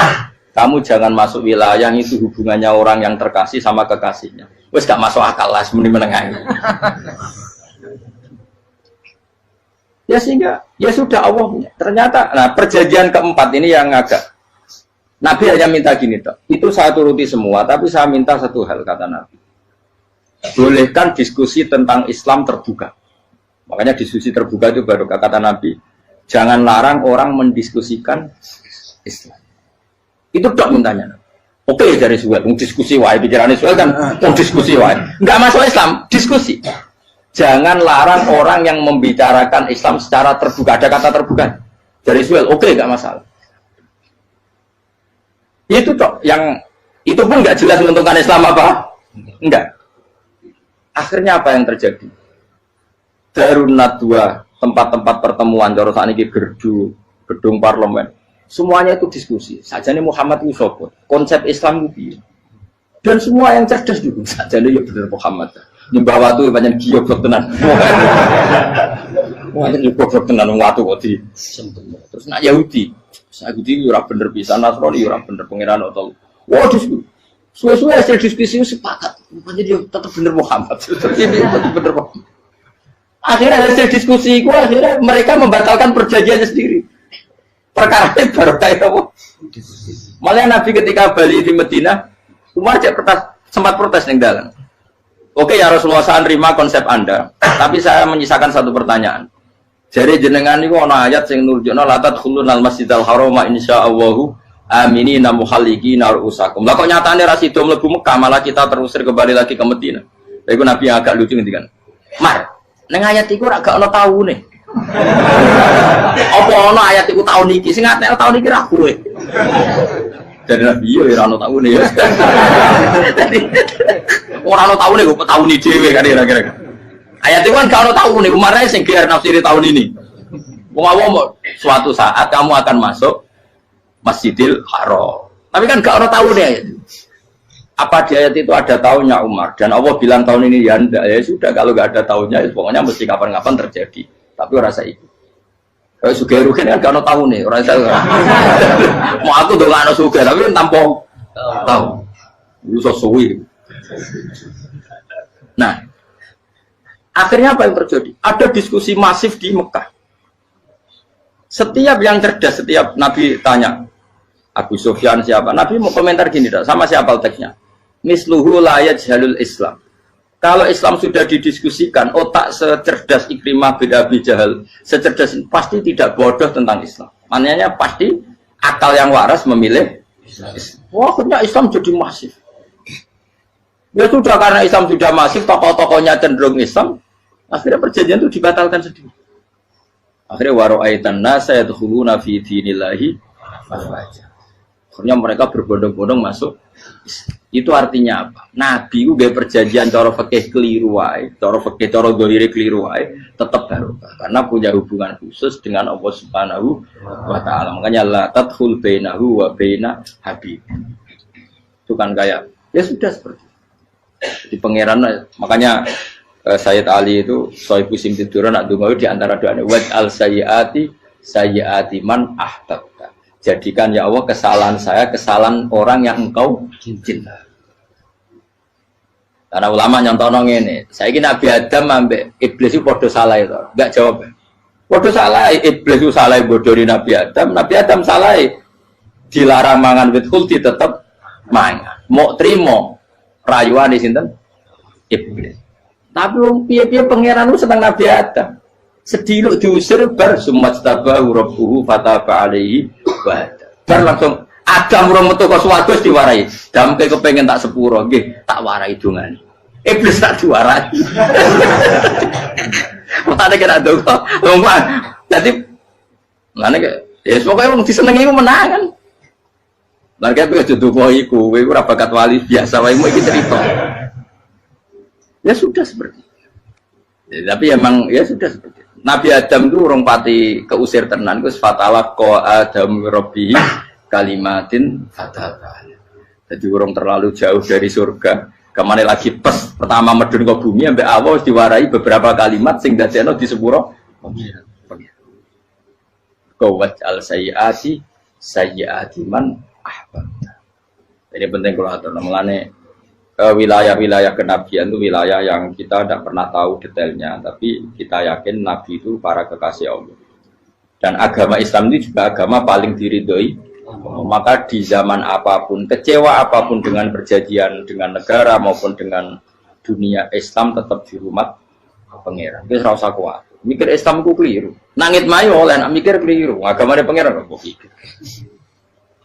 Kamu jangan masuk wilayah itu hubungannya orang yang terkasih sama kekasihnya. Wes gak masuk akal lah semeneng menengah. Ya sehingga ya sudah Allah punya. Ternyata nah perjanjian keempat ini yang agak Nabi hanya minta gini toh. Itu saya turuti semua, tapi saya minta satu hal kata Nabi. Bolehkan diskusi tentang Islam terbuka. Makanya diskusi terbuka itu baru kata Nabi. Jangan larang orang mendiskusikan Islam. Itu dok mintanya. Oke dari Suel, diskusi wae pikirannya Suel kan, diskusi wae. Enggak masuk Islam, diskusi. Jangan larang orang yang membicarakan Islam secara terbuka. Ada kata terbuka. Dari Suel, oke enggak masalah. Itu toh yang itu pun nggak jelas menguntungkan Islam apa? Enggak. Akhirnya apa yang terjadi? Darunat dua tempat-tempat pertemuan jorok saat ini gerdu, gedung parlemen. Semuanya itu diskusi. Sajane Muhammad itu sapa? Konsep Islam itu. Dan semua yang cerdas juga. Sajane ya bener Muhammad. Nyembah watu banyak giok tenan. Wah, itu goblok tenan watu kok di. Terus nak Yahudi. Yahudi ora bener bisa, Nasrani ora bener pangeran atau. Wah, diskusi. Suwe-suwe hasil diskusi sepakat. Rupanya dia tetap bener Muhammad. Tetap bener Muhammad. Akhirnya hasil diskusi itu akhirnya mereka membatalkan perjanjiannya sendiri. Perkara itu baru kayak apa? Malah Nabi ketika balik di Medina, Umar sempat protes ning dalan. Oke ya Rasulullah, saya nerima konsep Anda, tapi saya menyisakan satu pertanyaan. Jadi jenengan niku ana ayat sing nurjukna la tadkhulunal masjidal harama insyaallahu aminina muhalliqina ru'usakum. Lah kok nyatane ra sida mlebu Mekah, malah kita terusir kembali lagi ke Medina. Lha iku Nabi yang agak lucu ngendikan. Mar, ning ayat iku ra gak ana taune. Apa ana ayat iku taun iki? Sing ngatekno taun iki ra kowe. Jadi Nabi yo ora ana taune ya. Ora ana taune kok tauni dhewe kan kira-kira. Ayat itu kan kalau tahu nih, kemarin sing biar nafsiri tahun ini. Mau suatu saat kamu akan masuk Masjidil Haram. Tapi kan gak orang tahu nih ayat itu. Apa di ayat itu ada tahunnya Umar dan Allah bilang tahun ini ya enggak, ya sudah kalau gak ada tahunnya ya pokoknya mesti kapan-kapan terjadi. Tapi orang saya itu. Kalau suge rugen kan gak orang tahu nih, orang saya. Mau aku tuh gak ada suge tapi tampung tahu. Lu sesuai. Nah. Akhirnya apa yang terjadi? Ada diskusi masif di Mekah. Setiap yang cerdas, setiap Nabi tanya, Abu Sufyan siapa? Nabi mau komentar gini, sama siapa teksnya? Misluhu la yajhalul Islam. Kalau Islam sudah didiskusikan, otak secerdas Ikrimah bin Abi Jahal, secerdas pasti tidak bodoh tentang Islam. Maknanya pasti akal yang waras memilih Islam. Wah, akhirnya Islam jadi masif. Ya sudah, karena Islam sudah masif, tokoh-tokohnya cenderung Islam. Akhirnya perjanjian itu dibatalkan sendiri. Akhirnya waro'aitan nasa yadkhuluna fi dinillahi afwaja. Akhirnya mereka berbondong-bondong masuk. Itu artinya apa? Nabi udah perjanjian cara fikih keliru wae, cara fikih cara dzahire keliru wae, tetap barokah karena punya hubungan khusus dengan Allah Subhanahu wa taala. Makanya la tadkhul bainahu wa baina habib. Itu kan kayak ya sudah seperti itu. Di pangeran makanya Sayyid Ali itu Sohibu Simtiduran nak dungo di antara doanya waj al sayyiati man ahbabta. Jadikan ya Allah kesalahan saya kesalahan orang yang engkau cinta. Karena ulama nyontono ngene, saiki Nabi Adam ambek iblis itu padha salah itu. Enggak jawab. Padha salah, iblis itu salah bodoni Nabi Adam salah. Dilarang mangan wit khuldi tetep mangan. Mau trimo rayuane sinten? Iblis. Tapi wong piye-piye pangeran itu seneng Nabi Adam. Sediluk diusir bar sumastabahu rabbuhu fataba alaihi wa bar langsung Adam urung metu ka swarga diwarai. Damke kepengin tak sepuro nggih, tak warai dongane. Iblis tak diwarai. Mutane kena donga, lompat. Jadi ngene ke ya pokoke wong disenengi ku menang kan. Lah kaya aja donga iku, kowe ora bakat wali biasa wae iki cerita. Ya sudah seperti itu. Ya, tapi emang ya sudah seperti itu. Nabi Adam itu urung pati keusir tenan ku fatala qa Adam rabbi kalimatin fataba. Jadi urung terlalu jauh dari surga. Kemana lagi pas pertama medun ke bumi ambek Allah diwarai beberapa kalimat sing dadekno di sepuro qawat al sayyiati man ahbabta. Ini penting kalau atur namanya wilayah-wilayah kenabian itu wilayah yang kita tidak pernah tahu detailnya, tapi kita yakin Nabi itu para kekasih Allah. Dan agama Islam ini juga agama paling diridhoi. Maka di zaman apapun, kecewa apapun dengan perjanjian dengan negara maupun dengan dunia, Islam tetap dihormat pangeran. Wis ora usah kuat. Mikir Islam ku keliru. Nangit mayu oleh nak mikir keliru. Agamane pangeran kok pikir.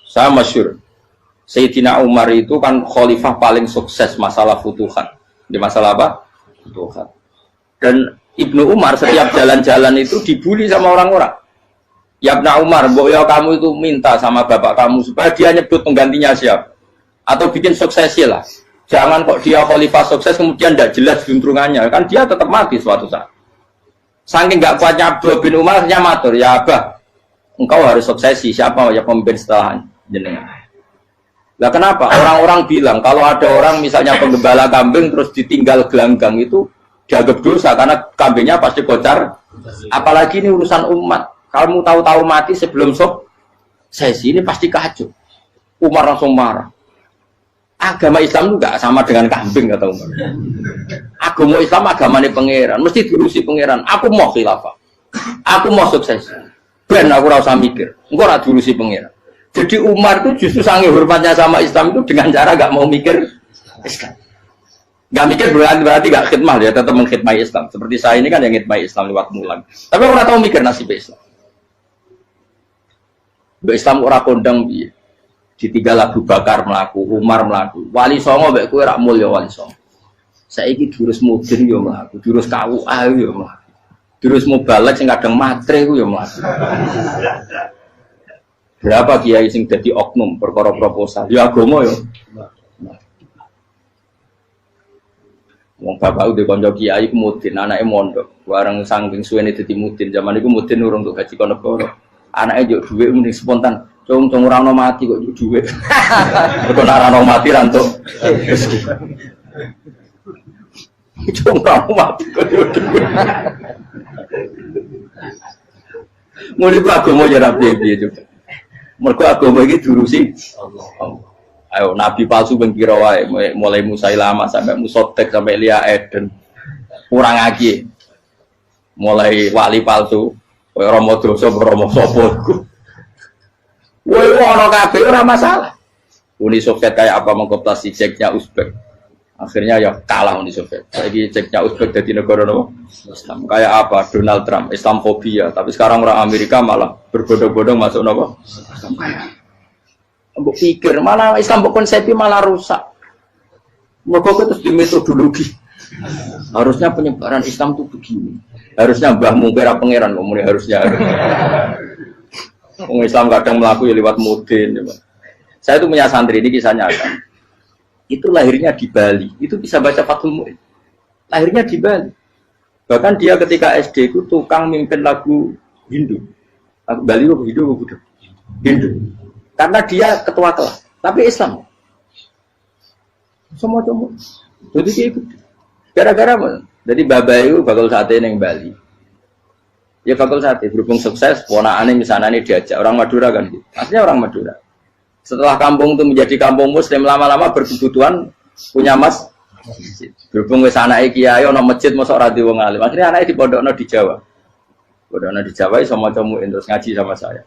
Saya masyhur. Sayyidina Umar itu kan khalifah paling sukses masalah futuhat. Di masalah apa? Futuhat. Dan Ibnu Umar setiap jalan-jalan itu dibully sama orang-orang. Ya Ibnu Umar, mbok ya kamu itu minta sama bapak kamu supaya dia nyebut penggantinya siapa. Atau bikin suksesi lah. Jangan kok dia khalifah sukses kemudian tidak jelas juntrungannya. Kan dia tetap mati suatu saat. Saking nggak kuatnya Abdul bin Umar, dia matur, ya Abah, engkau harus suksesi. Siapa ya pemimpin setelah jenengan? Nah kenapa? Orang-orang bilang kalau ada orang misalnya penggembala kambing terus ditinggal gelanggang itu dianggap dosa karena kambingnya pasti kocar. Apalagi ini urusan umat. Kamu tahu-tahu mati sebelum sesi ini pasti kacau. Umar langsung marah. Agama Islam juga sama dengan kambing kata Umar. Agama Islam agamanya pangeran, mesti diurusi pangeran. Aku mau khilafah, aku mau sukses. Ben aku rasa mikir, engkau ora diurusi pangeran. Jadi Umar itu justru sangat hormatnya sama Islam itu dengan cara gak mau mikir Islam. Gak mikir berarti gak khidmah ya, tetap mengkhidmati Islam. Seperti saya ini kan yang khidmati Islam lewat mulang. Tapi aku ora tahu mikir nasib Islam. Islam ora kondang piye. Ditinggal Abu Bakar mlaku, Umar mlaku. Wali songo mek kowe rak mulya wali songo. Saiki durus mudin yo mlaku, durus KUA yo mlaku. Durus mubalek sing kadang matre ku yo mlaku. Berapa kiai sing dadi oknum perkara proposal? Ya agama yo. Wong bapak udah konco kiai ku mudin, anake mondok. Bareng saking suwene dadi mudin, zaman iku mudin urung untuk gaji kono negara. Anaknya juk duit mending spontan. Cung ora ono mati kok juk duit. Kok ora ono mati ra entuk. Cung ora ono mati kok juk duit. Mulai agama ya ra piye-piye juga. Mergo agama iki diurusi Allah. Ayo nabi palsu ben kira wae mulai Musailamah sampai Musotek sampai Lia Eden. Kurang lagi. Mulai wali palsu Romo dosa, Romo sopo iku. Woi, ono kabeh ora masalah. Uni Soviet kayak apa mengkooptasi ceknya Uzbek. Akhirnya ya kalah Uni Soviet. Saiki ceknya Uzbek dadi negara nopo? Islam. Kayak apa? Donald Trump, Islamfobia. Tapi sekarang orang Amerika malah berbondong-bondong masuk nopo? Islam kaya. Mbok pikir malah Islam mbok konsepi malah rusak. Mergo terus di metodologi. Harusnya penyebaran Islam itu begini. Harusnya Mbah Mungkira pangeran ngomongnya harusnya. Orang Islam kadang melaku ya lewat mudin. Ya, saya itu punya santri ini kisah nyata. Itu lahirnya di Bali. Itu bisa baca Fathul Mu'in. Lahirnya di Bali. Bahkan dia ketika SD itu tukang mimpin lagu Hindu. Lagu Bali itu Hindu apa Buddha? Hindu. Karena dia ketua kelas. Tapi Islam. Semua. Jadi kayak gitu. Gara-gara Jadi babay itu bakal sate neng Bali. Ya bakal sate berhubung sukses, ponakane misalnya ini diajak orang Madura kan gitu. Aslinya orang Madura. Setelah kampung itu menjadi kampung muslim, lama-lama berkebutuhan punya masjid. Berhubung wis anake kiai ana masjid mosok ora di wong alim. Akhirnya anake di pondokno di Jawa. Pondokno di Jawa iso maca muin terus ngaji sama saya.